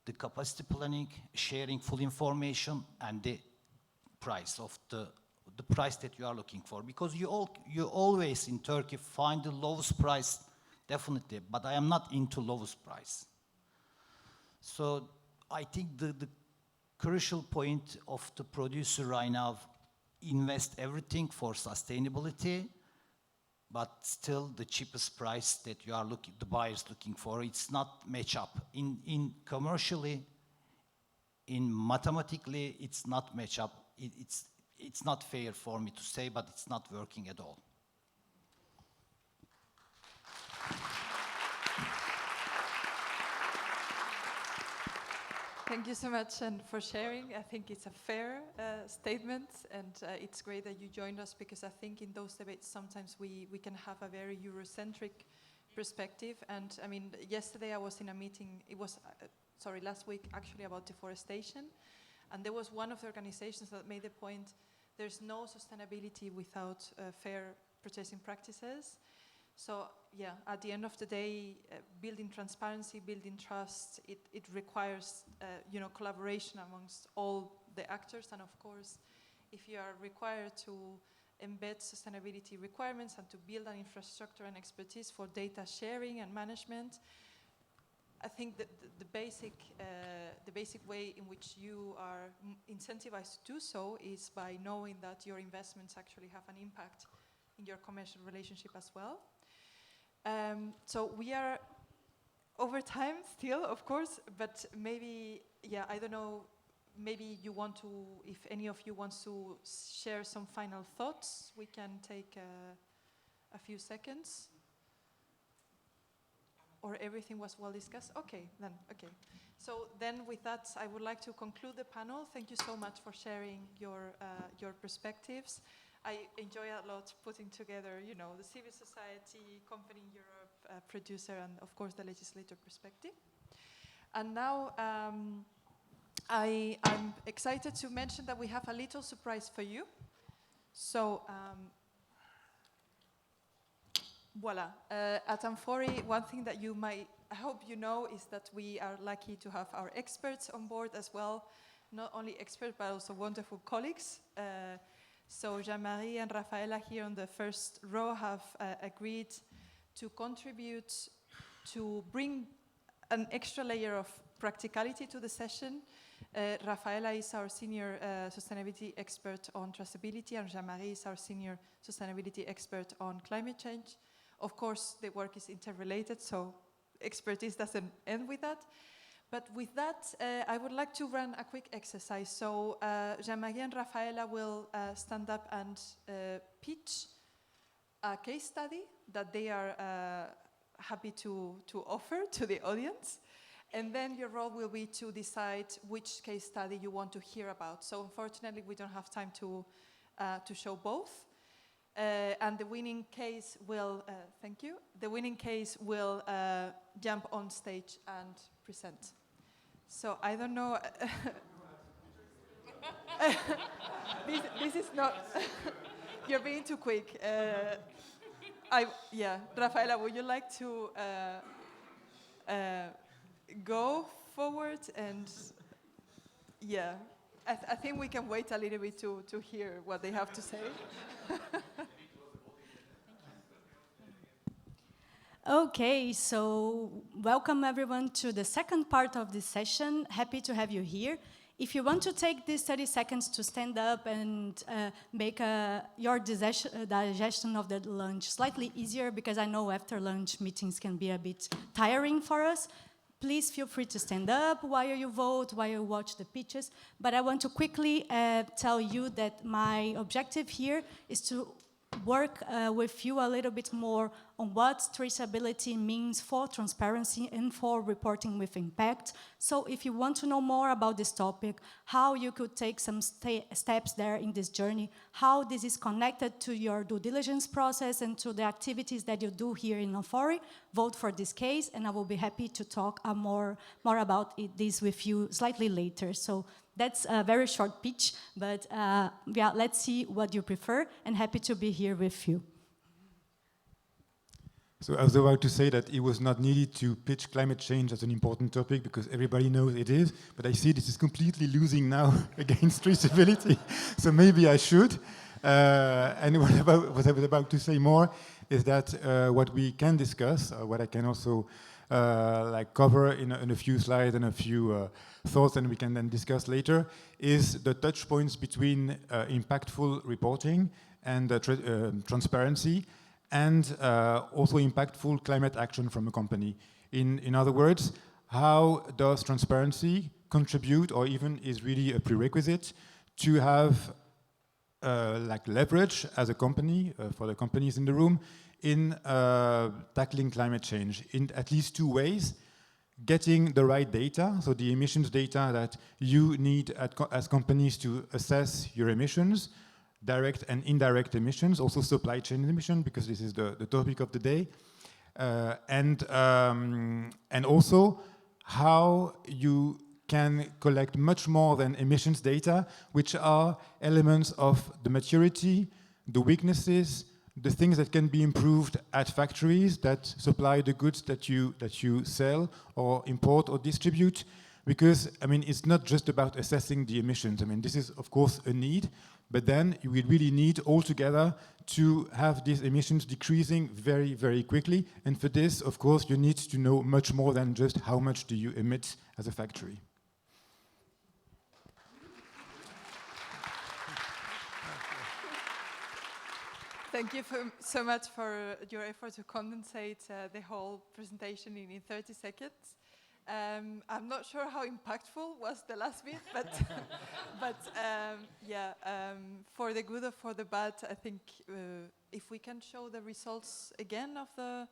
the capacity planning, sharing full information, and the price of the price that you are looking for. Because you always in Turkey find the lowest price, definitely, but I am not into lowest price. So I think the crucial point of the producer right now, invest everything for sustainability, but still the cheapest price that you are the buyers looking for, it's not match up. In commercially, in mathematically, it's not match up. It's not fair for me to say, but it's not working at all. Thank you so much and for sharing. I think it's a fair statement, and it's great that you joined us, because I think in those debates sometimes we can have a very Eurocentric perspective. And I mean, yesterday I was in a meeting, it was, last week actually, about deforestation, and there was one of the organizations that made the point, there's no sustainability without fair purchasing practices. So yeah, at the end of the day, building transparency, building trust, it requires collaboration amongst all the actors. And of course, if you are required to embed sustainability requirements and to build an infrastructure and expertise for data sharing and management, I think that the basic way in which you are incentivized to do so is by knowing that your investments actually have an impact in your commercial relationship as well. So we are over time still, of course, but maybe, I don't know, maybe you want to, if any of you wants to share some final thoughts, we can take a few seconds. Or everything was well discussed? Okay. So then with that, I would like to conclude the panel. Thank you so much for sharing your perspectives. I enjoy a lot putting together, the civil society, company in Europe, producer, and of course the legislator perspective. And now I'm excited to mention that we have a little surprise for you. So voila. At Amfori, one thing that I hope you know, is that we are lucky to have our experts on board as well. Not only experts, but also wonderful colleagues. So Jean-Marie and Rafaela here on the first row have agreed to contribute to bring an extra layer of practicality to the session. Rafaela is our senior sustainability expert on traceability, and Jean-Marie is our senior sustainability expert on climate change. Of course, the work is interrelated, so expertise doesn't end with that. But with that, I would like to run a quick exercise. So Jean-Marie and Rafaela will stand up and pitch a case study that they are happy to offer to the audience. And then your role will be to decide which case study you want to hear about. So unfortunately, we don't have time to show both. And the winning case will, thank you, the winning case will jump on stage and present. So I don't know, this is not, you're being too quick. Rafaela, would you like to go forward? And yeah, I think we can wait a little bit to hear what they have to say. Okay, so welcome everyone to the second part of this session. Happy to have you here. If you want to take these 30 seconds to stand up and make your digestion of the lunch slightly easier, because I know after lunch meetings can be a bit tiring for us, please feel free to stand up while you vote, while you watch the pitches. But I want to quickly tell you that my objective here is to work with you a little bit more on what traceability means for transparency and for reporting with impact. So if you want to know more about this topic, how you could take some steps there in this journey, how this is connected to your due diligence process and to the activities that you do here in amfori, vote for this case, and I will be happy to talk more about this with you slightly later. So that's a very short pitch, but yeah, let's see what you prefer, and happy to be here with you. So I was about to say that it was not needed to pitch climate change as an important topic because everybody knows it is, but I see this is completely losing now against traceability, so maybe I should. And what I was about to say more is that what we can discuss, what I can also cover in a few slides and a few thoughts, and we can then discuss later, is the touch points between impactful reporting and transparency, and also impactful climate action from a company. In other words, how does transparency contribute, or even is really a prerequisite to have leverage as a company, for the companies in the room, in tackling climate change in at least two ways: getting the right data, so the emissions data that you need as companies to assess your emissions, direct and indirect emissions, also supply chain emissions, because this is the topic of the day, and also how you can collect much more than emissions data, which are elements of the maturity, the weaknesses, the things that can be improved at factories that supply the goods that you sell or import or distribute. Because, I mean, it's not just about assessing the emissions. I mean, this is, of course, a need, but then you will really need altogether to have these emissions decreasing very, very quickly. And for this, of course, you need to know much more than just how much do you emit as a factory. Thank you so much for your effort to condensate the whole presentation in 30 seconds. I'm not sure how impactful was the last bit, but for the good or for the bad, I think if we can show the results again of the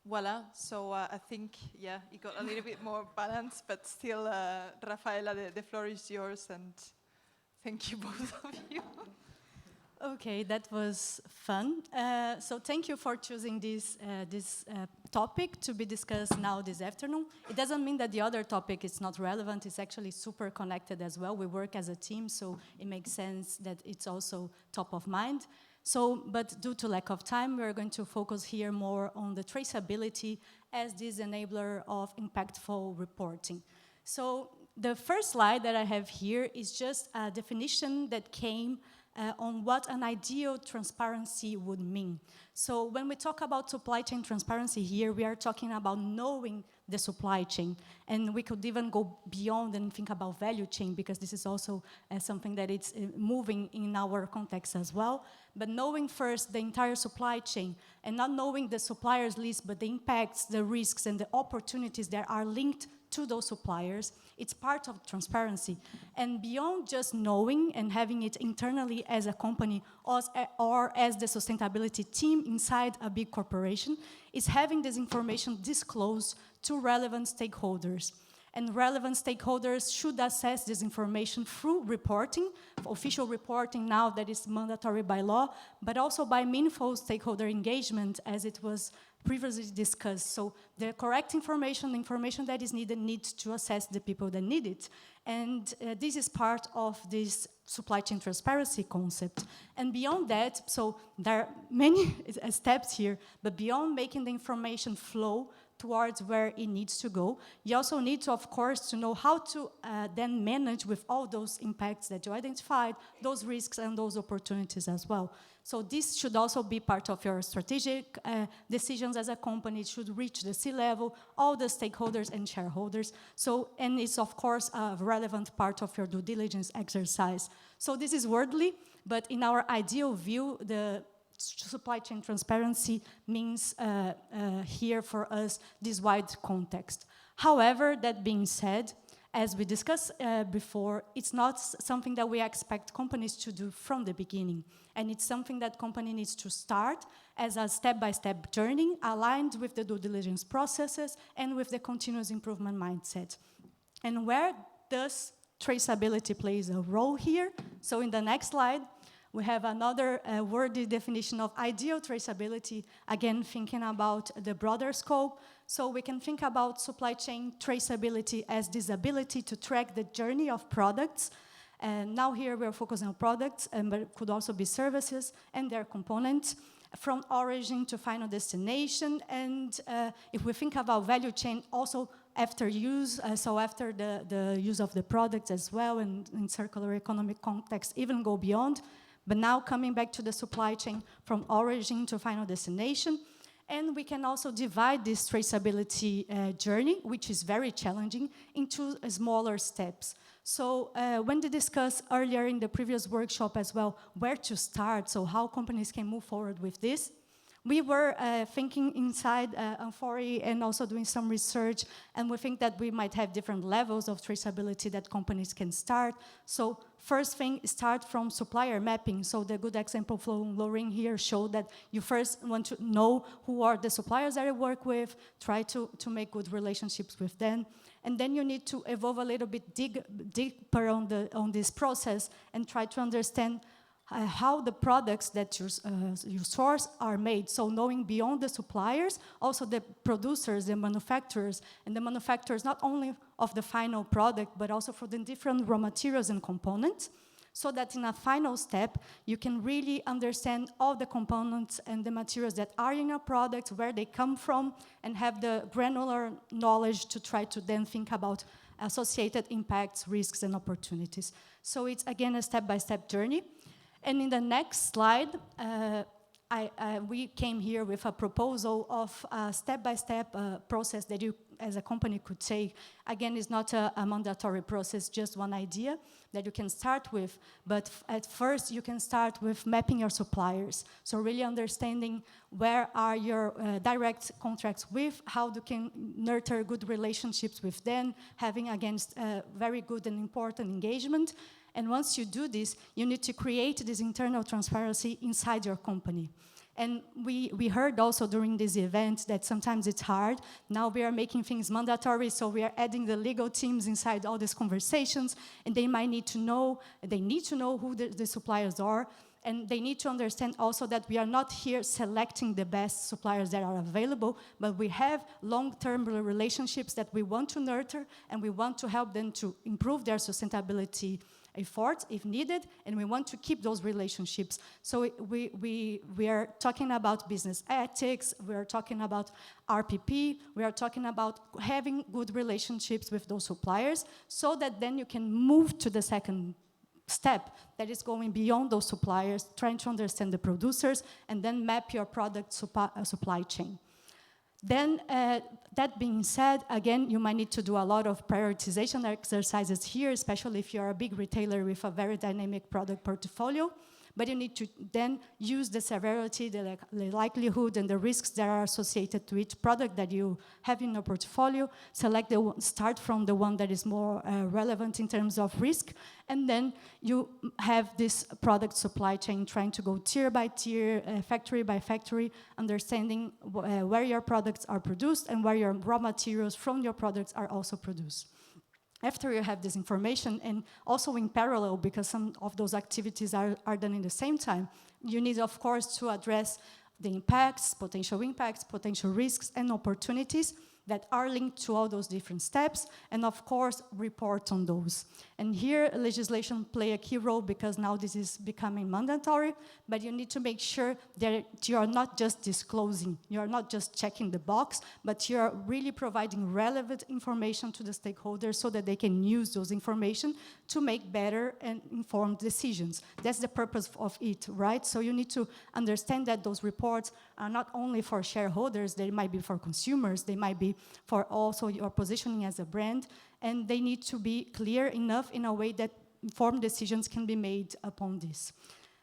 voila. So I think, yeah, it got a little bit more balanced, but still, Rafaela, the floor is yours, and thank you both of you. Okay, that was fun. So thank you for choosing this topic to be discussed now this afternoon. It doesn't mean that the other topic is not relevant. It's actually super connected as well. We work as a team, so it makes sense that it's also top of mind. So, but due to lack of time, we're going to focus here more on the traceability as this enabler of impactful reporting. So the first slide that I have here is just a definition that came on what an ideal transparency would mean. So when we talk about supply chain transparency here, we are talking about knowing the supply chain. And we could even go beyond and think about value chain, because this is also something that it's moving in our context as well. But knowing first the entire supply chain, and not knowing the suppliers list, but the impacts, the risks, and the opportunities that are linked to those suppliers. It's part of transparency. And beyond just knowing and having it internally as a company or as the sustainability team inside a big corporation, is having this information disclosed to relevant stakeholders. And relevant stakeholders should assess this information through reporting, official reporting now that is mandatory by law, but also by meaningful stakeholder engagement as it was previously discussed. So the correct information, the information that is needed, needs to assess the people that need it. And this is part of this supply chain transparency concept. And beyond that, so there are many steps here, but beyond making the information flow towards where it needs to go, you also need to, of course, to know how to then manage with all those impacts that you identified, those risks and those opportunities as well. So this should also be part of your strategic decisions as a company. It should reach the C-level, all the stakeholders and shareholders. So, and it's of course a relevant part of your due diligence exercise. So this is worldly, but in our ideal view, the supply chain transparency means here for us this wide context. However, that being said, as we discussed before, it's not something that we expect companies to do from the beginning. And it's something that company needs to start as a step-by-step journey aligned with the due diligence processes and with the continuous improvement mindset. And where does traceability plays a role here? So in the next slide, we have another wordy definition of ideal traceability, again, thinking about the broader scope. So we can think about supply chain traceability as this ability to track the journey of products. And now here we're focusing on products, but it could also be services and their components from origin to final destination. And if we think about value chain, also after use, so after the use of the product as well, and in circular economic context, even go beyond. But now coming back to the supply chain from origin to final destination. And we can also divide this traceability journey, which is very challenging, into smaller steps. So when they discussed earlier in the previous workshop as well, where to start, so how companies can move forward with this, we were thinking inside amfori and also doing some research, and we think that we might have different levels of traceability that companies can start. So first thing, start from supplier mapping. So the good example from Lorraine here showed that you first want to know who are the suppliers that you work with, try to make good relationships with them, and then you need to evolve a little bit, dig deeper on this process and try to understand how the products that you source are made. So knowing beyond the suppliers, also the producers, the manufacturers, and the manufacturers not only of the final product, but also for the different raw materials and components, so that in a final step, you can really understand all the components and the materials that are in your product, where they come from, and have the granular knowledge to try to then think about associated impacts, risks, and opportunities. So it's, again, a step-by-step journey. And in the next slide, we came here with a proposal of a step-by-step process that you, as a company, could take. Again, it's not a mandatory process, just one idea that you can start with. But at first, you can start with mapping your suppliers. So really understanding where are your direct contracts with, how you can nurture good relationships with them, having, again, very good and important engagement. And once you do this, you need to create this internal transparency inside your company. And we heard also during this event that sometimes it's hard. Now we are making things mandatory, so we are adding the legal teams inside all these conversations, and they need to know who the suppliers are, and they need to understand also that we are not here selecting the best suppliers that are available, but we have long-term relationships that we want to nurture, and we want to help them to improve their sustainability efforts if needed, and we want to keep those relationships. So we are talking about business ethics, we are talking about RPP, we are talking about having good relationships with those suppliers, so that then you can move to the second step that is going beyond those suppliers, trying to understand the producers, and then map your product supply chain. Then, that being said, again, you might need to do a lot of prioritization exercises here, especially if you're a big retailer with a very dynamic product portfolio. but you need to then use the severity, the likelihood, and the risks that are associated to each product that you have in your portfolio. Select start from the one that is more relevant in terms of risk, and then you have this product supply chain trying to go tier by tier, factory by factory, understanding where your products are produced and where your raw materials from your products are also produced. After you have this information, and also in parallel, because some of those activities are done in the same time, you need, of course, to address the impacts, potential risks, and opportunities that are linked to all those different steps, and of course, report on those. And here, legislation play a key role because now this is becoming mandatory, but you need to make sure that you are not just disclosing, you are not just checking the box, but you are really providing relevant information to the stakeholders so that they can use those information to make better and informed decisions. That's the purpose of it, right? So you need to understand that those reports are not only for shareholders, they might be for consumers, they might be for also your positioning as a brand, and they need to be clear enough in a way that informed decisions can be made upon this.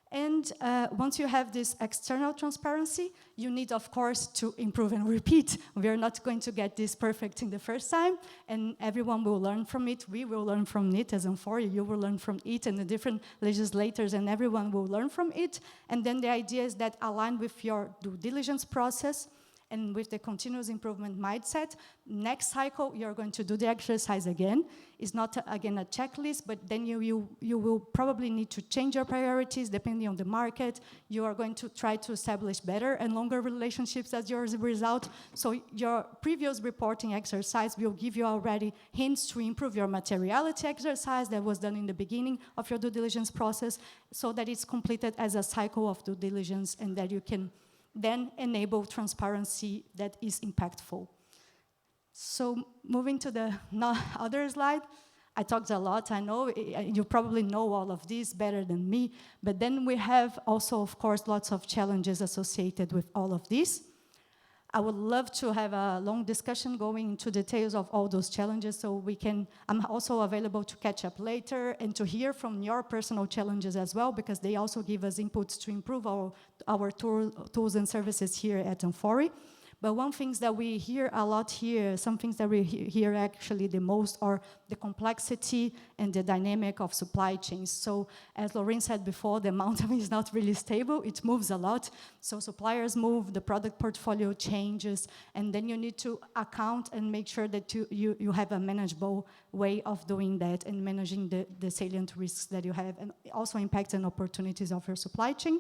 And once you have this external transparency, you need, of course, to improve and repeat. We are not going to get this perfect in the first time, and everyone will learn from it. We will learn from it as amfori. You will learn from it, and the different legislators, and everyone will learn from it. And then the idea is that aligned with your due diligence process, and with the continuous improvement mindset, next cycle, you're going to do the exercise again. It's not, again, a checklist, but then you will probably need to change your priorities depending on the market. You are going to try to establish better and longer relationships as your result. So your previous reporting exercise will give you already hints to improve your materiality exercise that was done in the beginning of your due diligence process, so that it's completed as a cycle of due diligence and that you can then enable transparency that is impactful. So moving to the other slide, I talked a lot, I know, you probably know all of this better than me, but then we have also, of course, lots of challenges associated with all of this. I would love to have a long discussion going into details of all those challenges, so I'm also available to catch up later and to hear from your personal challenges as well, because they also give us inputs to improve our tools and services here at amfori. But one thing that we hear a lot here, some things that we hear actually the most, are the complexity and the dynamic of supply chains. So as Lorraine said before, the mountain is not really stable, it moves a lot. So suppliers move, the product portfolio changes, and then you need to account and make sure that you have a manageable way of doing that and managing the salient risks that you have, and also impacts and opportunities of your supply chain.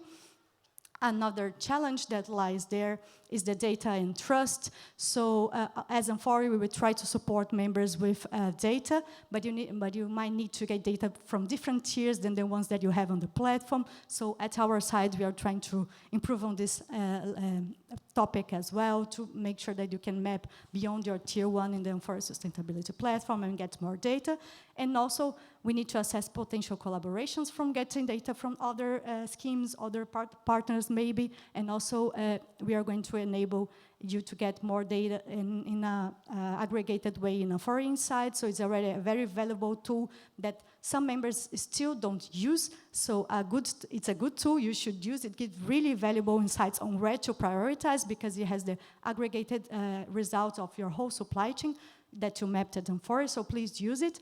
Another challenge that lies there is the data and trust. So as amfori, we would try to support members with data, but you might need to get data from different tiers than the ones that you have on the platform. So at our side, we are trying to improve on this topic as well, to make sure that you can map beyond your tier 1 in the amfori sustainability platform and get more data. And also, we need to assess potential collaborations from getting data from other schemes, other partners maybe, and also we are going to enable you to get more data in an aggregated way in amfori Insight. So it's already a very valuable tool that some members still don't use. So it's a good tool, you should use it. It gives really valuable insights on where to prioritize, because it has the aggregated results of your whole supply chain that you mapped at amfori, so please use it.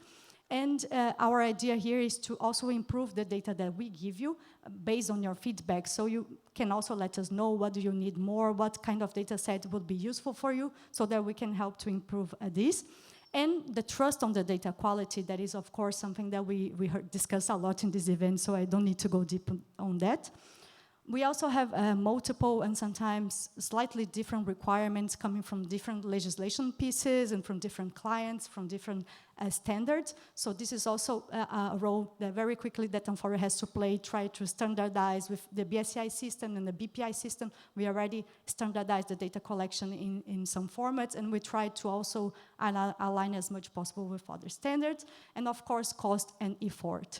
And our idea here is to also improve the data that we give you based on your feedback. So you can also let us know what do you need more, what kind of data set would be useful for you, so that we can help to improve this. And the trust on the data quality, that is, of course, something that we discuss a lot in this event, so I don't need to go deep on that. We also have multiple and sometimes slightly different requirements coming from different legislation pieces and from different clients, from different standards. So this is also a role that very quickly that amfori has to play, try to standardize with the BSCI system and the BPI system. We already standardized the data collection in some formats, and we try to also align as much possible with other standards, and of course, cost and effort.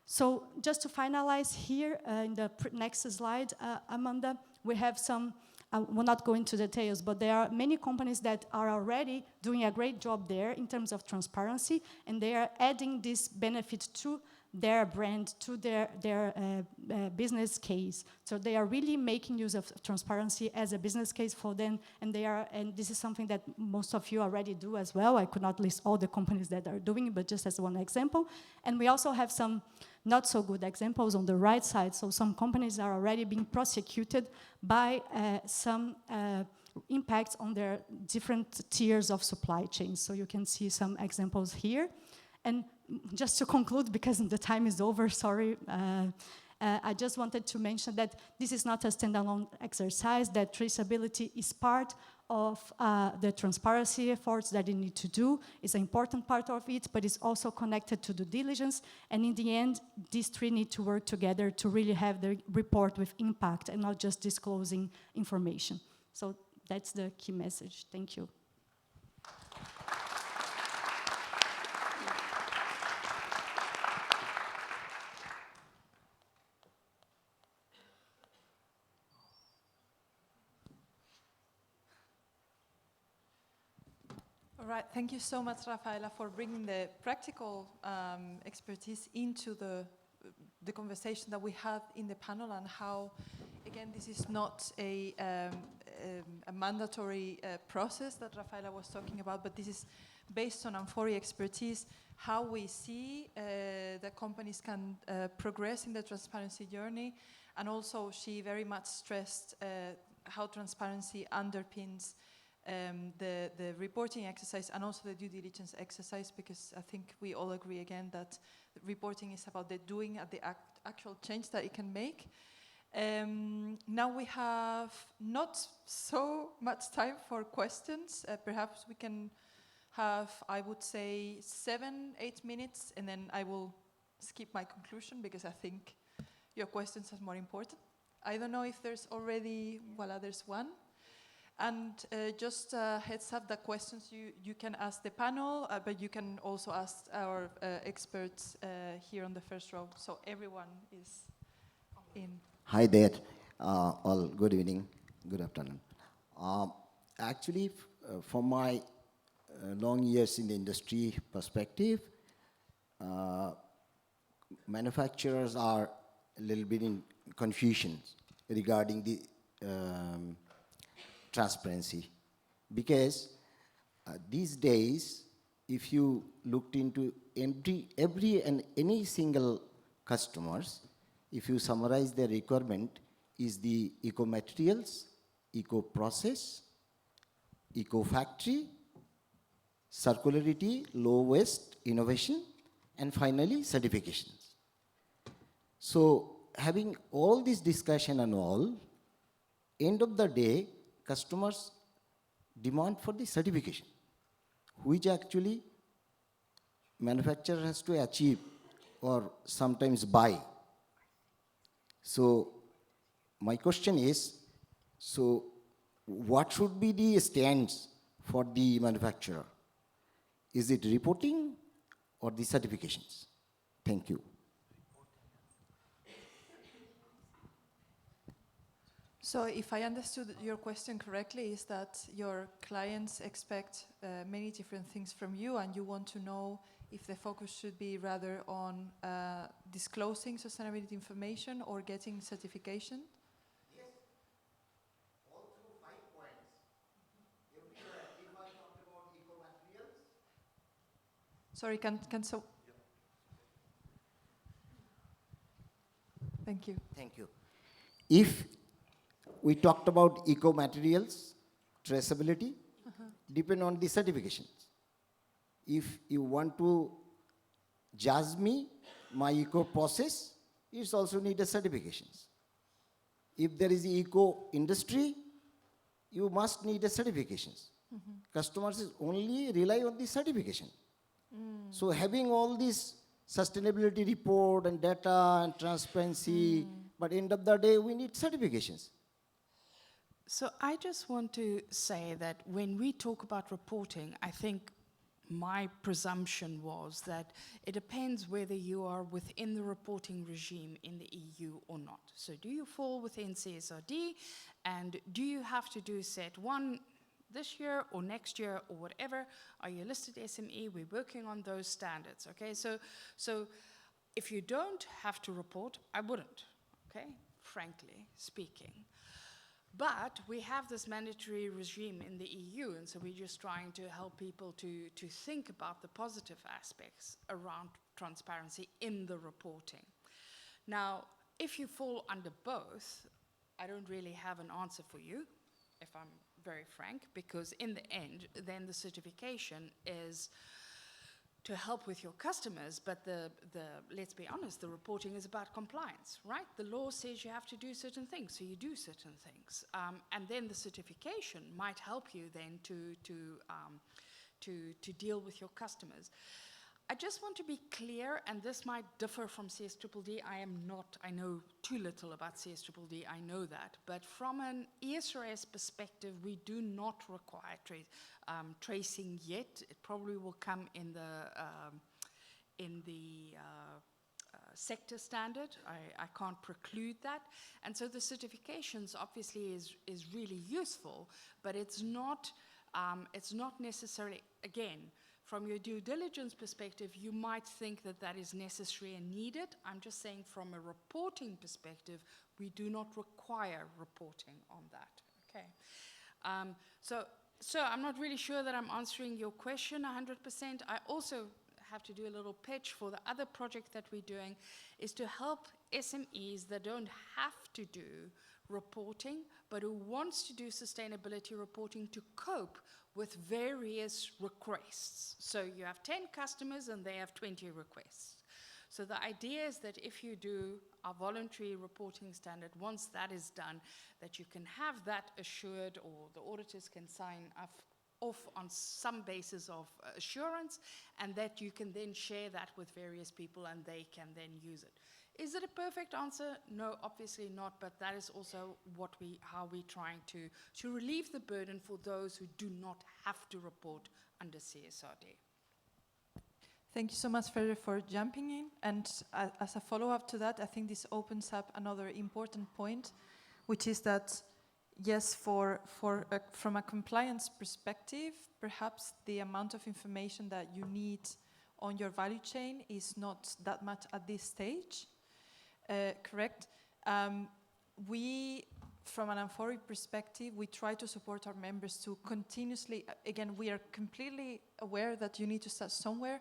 So just to finalize here, in the next slide, Amanda, we have some, I will not go into details, but there are many companies that are already doing a great job there in terms of transparency, and they are adding this benefit to their brand to their business case. So they are really making use of transparency as a business case for them, and this is something that most of you already do as well. I could not list all the companies that are doing it, but just as one example. And we also have some not so good examples on the right side. So some companies are already being prosecuted by some impacts on their different tiers of supply chains. So you can see some examples here. And just to conclude, because the time is over, sorry, I just wanted to mention that this is not a standalone exercise, that traceability is part of the transparency efforts that you need to do. It's an important part of it, but it's also connected to due diligence. And in the end, these three need to work together to really have the report with impact and not just disclosing information. So that's the key message. Thank you. All right, thank you so much, Rafaela, for bringing the practical expertise into the conversation that we had in the panel, and how, again, this is not a mandatory process that Rafaela was talking about, but this is based on amfori expertise, how we see that companies can progress in the transparency journey. And also, she very much stressed how transparency underpins the reporting exercise and also the due diligence exercise, because I think we all agree again that reporting is about the doing at the actual change that it can make. Now we have not so much time for questions. Perhaps we can have, I would say, 7-8 minutes, and then I will skip my conclusion because I think your questions are more important. I don't know if there's already, voila, there's one. And just heads up, the questions you can ask the panel, but you can also ask our experts here on the first row. So everyone is in. Hi there, all good evening, good afternoon. Actually, from my long years in the industry perspective, manufacturers are a little bit in confusion regarding the transparency, because these days, if you looked into every and any single customers, if you summarize their requirement, is the eco materials, eco process, eco factory, circularity, low waste, innovation, and finally certifications. So having all this discussion and all, end of the day, customers demand for the certification, which actually manufacturer has to achieve or sometimes buy. So my question is, so what should be the stance for the manufacturer? Is it reporting or the certifications? Thank you. So if I understood your question correctly, is that your clients expect many different things from you, and you want to know if the focus should be rather on disclosing sustainability information or getting certification? Yes, all through 5 points. If I talk about eco-materials. Sorry, can so? Yep. Thank you. Thank you. If we talked about eco-materials, traceability, depend on the certifications. If you want to judge me, my eco-process, it also need a certifications. If there is eco-industry, you must need a certifications. Customers only rely on the certification. So having all this sustainability report and data and transparency, but end of the day, we need certifications. So I just want to say that when we talk about reporting, I think my presumption was that it depends whether you are within the reporting regime in the EU or not. So do you fall within CSRD, and do you have to do set 1 this year or next year or whatever? Are you a listed SME? We're working on those standards, okay? So If you don't have to report, I wouldn't, okay, frankly speaking. But we have this mandatory regime in the EU, and so we're just trying to help people to think about the positive aspects around transparency in the reporting. Now, if you fall under both, I don't really have an answer for you, if I'm very frank, because in the end, then the certification is to help with your customers, but let's be honest, the reporting is about compliance, right? The law says you have to do certain things, so you do certain things. And then the certification might help you then to deal with your customers. I just want to be clear, and this might differ from CSDDD. I know too little about CSDDD, I know that. But from an ESRS perspective, we do not require tracing yet. It probably will come in the sector standard. I can't preclude that. And so the certifications obviously is really useful, but it's not necessarily, again, from your due diligence perspective, you might think that that is necessary and needed. I'm just saying from a reporting perspective, we do not require reporting on that, okay? So I'm not really sure that I'm answering your question 100%. I also have to do a little pitch for the other project that we're doing, is to help SMEs that don't have to do reporting, but who wants to do sustainability reporting to cope with various requests. So you have 10 customers and they have 20 requests. So the idea is that if you do a voluntary reporting standard, once that is done, that you can have that assured, or the auditors can sign off on some basis of assurance, and that you can then share that with various people and they can then use it. Is it a perfect answer? No, obviously not, but that is also how we're trying to relieve the burden for those who do not have to report under CSRD. Thank you so much, Frederick, for jumping in. And as a follow-up to that, I think this opens up another important point, which is that, yes, from a compliance perspective, perhaps the amount of information that you need on your value chain is not that much at this stage. Correct? We, from an amfori perspective, we try to support our members to continuously, again, we are completely aware that you need to start somewhere.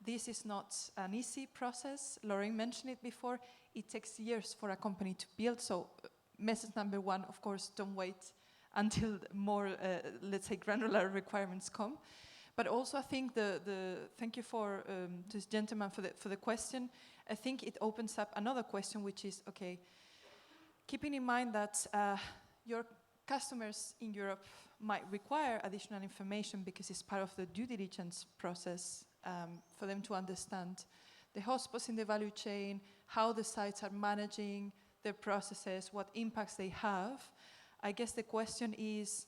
This is not an easy process. Lorraine mentioned it before. It takes years for a company to build. So message number one, of course, don't wait until more, let's say, granular requirements come. But also, I think thank you for this gentleman for the question. I think it opens up another question, which is, okay, keeping in mind that your customers in Europe might require additional information because it's part of the due diligence process for them to understand the hotspots in the value chain, how the sites are managing their processes, what impacts they have. I guess the question is,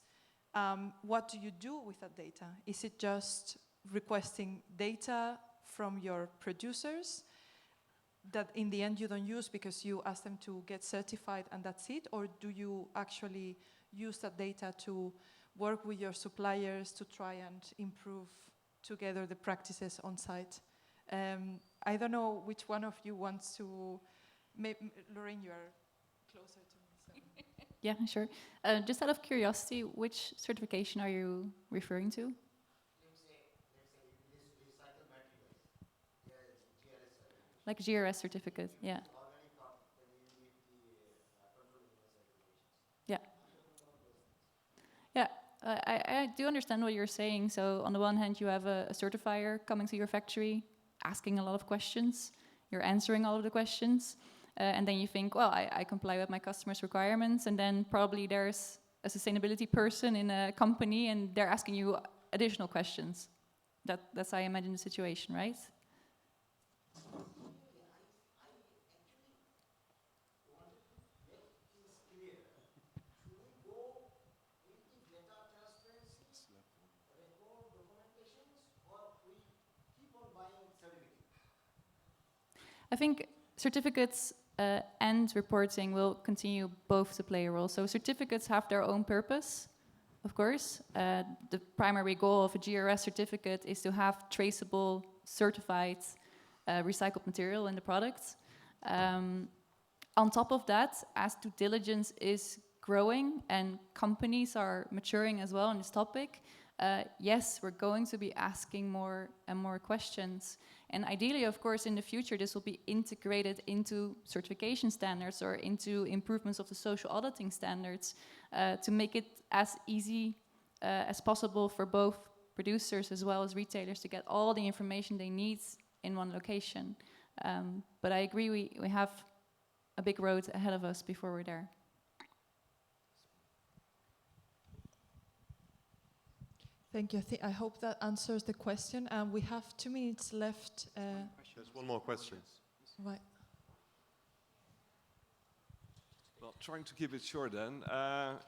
what do you do with that data? Is it just requesting data from your producers that in the end you don't use because you ask them to get certified and that's it? Or do you actually use that data to work with your suppliers to try and improve together the practices on site? I don't know which one of you wants to, Lorraine, you are closer to me. So. Yeah, sure. Just out of curiosity, which certification are you referring to? Let's say recycle materials. GRS certification. Like GRS certificate, yeah. Organic then you need the control certifications. Yeah. Yeah, I do understand what you're saying. So on the one hand, you have a certifier coming to your factory, asking a lot of questions. You're answering all of the questions. And then you think, well, I comply with my customers' requirements. And then probably there's a sustainability person in a company and they're asking you additional questions. That's how I imagine the situation, right? I think certificates and reporting will continue both to play a role. So certificates have their own purpose, of course. The primary goal of a GRS certificate is to have traceable, certified recycled material in the products. On top of that, as due diligence is growing and companies are maturing as well on this topic, yes, we're going to be asking more and more questions. And ideally, of course, in the future, this will be integrated into certification standards or into improvements of the social auditing standards to make it as easy as possible for both producers as well as retailers to get all the information they need in one location. But I agree, we have a big road ahead of us before we're there. Thank you. I hope that answers the question. And we have 2 minutes left. There's one more question. Right. Well, trying to keep it short then.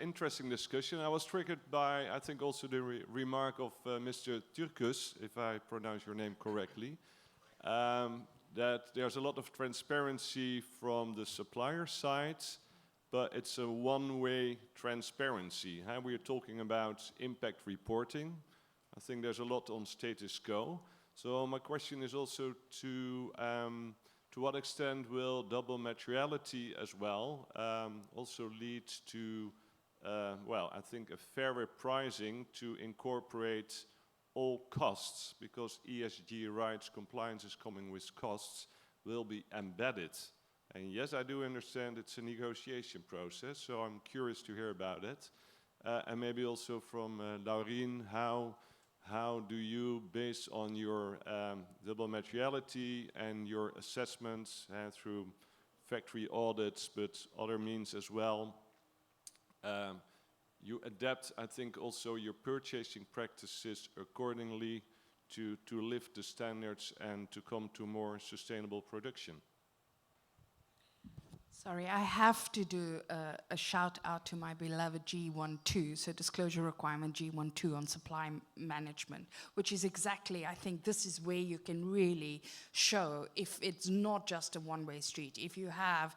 Interesting discussion. I was triggered by, I think, also the remark of Mr. Turkus, if I pronounce your name correctly, that there's a lot of transparency from the supplier side, but it's a one-way transparency. We are talking about impact reporting. I think there's a lot on status quo. So my question is also to what extent will double materiality as well also lead to, well, I think a fairer pricing to incorporate all costs, because ESG rights compliance is coming with costs, will be embedded. And yes, I do understand it's a negotiation process, so I'm curious to hear about it. And maybe also from Laurien, how do you, based on your double materiality and your assessments through factory audits, but other means as well, you adapt, I think, also your purchasing practices accordingly to lift the standards and to come to more sustainable production? Sorry, I have to do a shout out to my beloved G12, so disclosure requirement G12 on supply management, which is exactly, I think this is where you can really show if it's not just a one-way street, if you have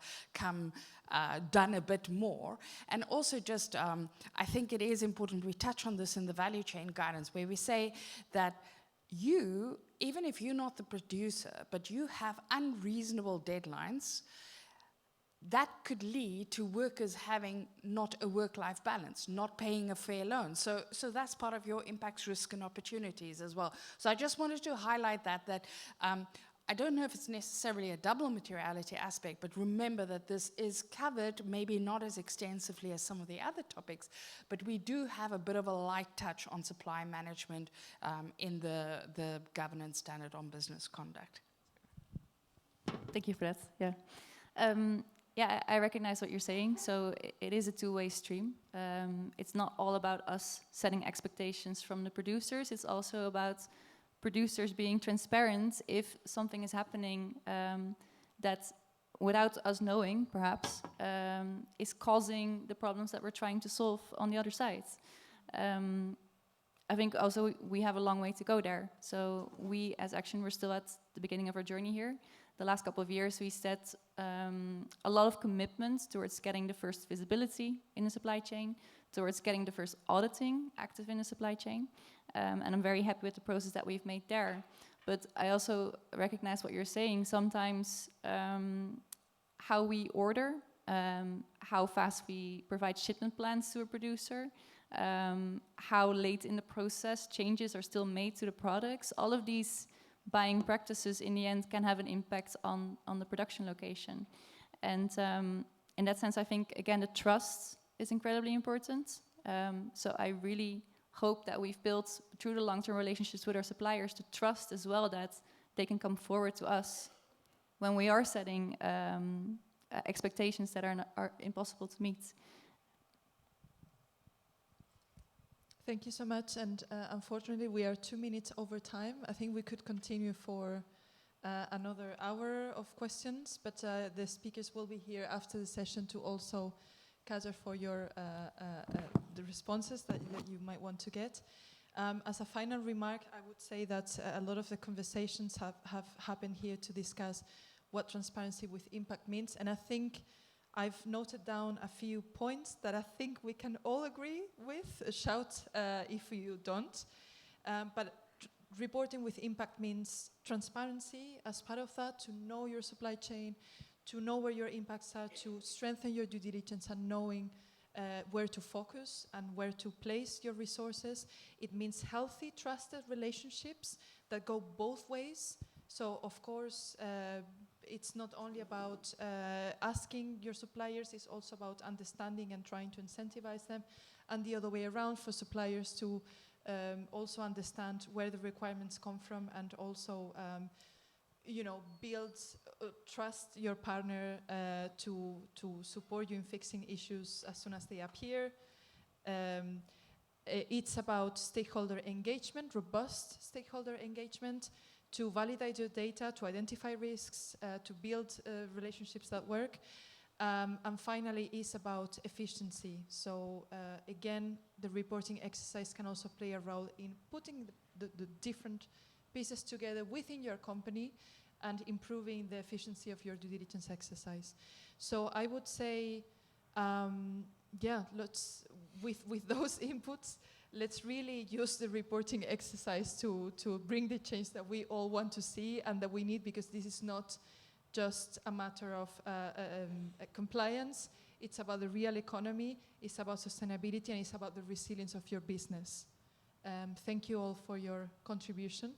done a bit more. And also just, I think it is important, we touch on this in the value chain guidance, where we say that you, even if you're not the producer, but you have unreasonable deadlines, that could lead to workers having not a work-life balance, not paying a fair loan. So that's part of your impacts, risk, and opportunities as well. So I just wanted to highlight that I don't know if it's necessarily a double materiality aspect, but remember that this is covered, maybe not as extensively as some of the other topics, but we do have a bit of a light touch on supply management in the governance standard on business conduct. Thank you for that. Yeah, I recognize what you're saying. So it is a two-way stream. It's not all about us setting expectations from the producers. It's also about producers being transparent if something is happening that, without us knowing, perhaps, is causing the problems that we're trying to solve on the other side. I think also we have a long way to go there. So we, as Action, we're still at the beginning of our journey here. The last couple of years, we set a lot of commitments towards getting the first visibility in the supply chain, towards getting the first auditing active in the supply chain. And I'm very happy with the process that we've made there. But I also recognize what you're saying. Sometimes how we order, how fast we provide shipment plans to a producer, how late in the process changes are still made to the products, all of these buying practices in the end can have an impact on the production location. And in that sense, I think, again, the trust is incredibly important. So I really hope that we've built, through the long-term relationships with our suppliers, the trust as well that they can come forward to us when we are setting expectations that are impossible to meet. Thank you so much, and unfortunately we are 2 minutes over time. I think we could continue for another hour of questions, but the speakers will be here after the session to also cater for your the responses that you might want to get. As a final remark, I would say that a lot of the conversations have happened here to discuss what transparency with impact means, and I think I've noted down a few points that I think we can all agree with. Shout if you don't. But reporting with impact means transparency as part of that, to know your supply chain, to know where your impacts are, to strengthen your due diligence and knowing where to focus and where to place your resources. It means healthy, trusted relationships that go both ways. So, of course, it's not only about asking your suppliers, it's also about understanding and trying to incentivize them, and the other way around, for suppliers to also understand where the requirements come from, and also build, trust your partner to support you in fixing issues as soon as they appear. It's about stakeholder engagement, robust stakeholder engagement, to validate your data, to identify risks, to build relationships that work. And finally, is about efficiency. So again, the reporting exercise can also play a role in putting the different pieces together within your company and improving the efficiency of your due diligence exercise. So I would say, let's, with those inputs, let's really use the reporting exercise to bring the change that we all want to see and that we need, because this is not just a matter of compliance. It's about the real economy, it's about sustainability, and it's about the resilience of your business. Thank you all for your contribution.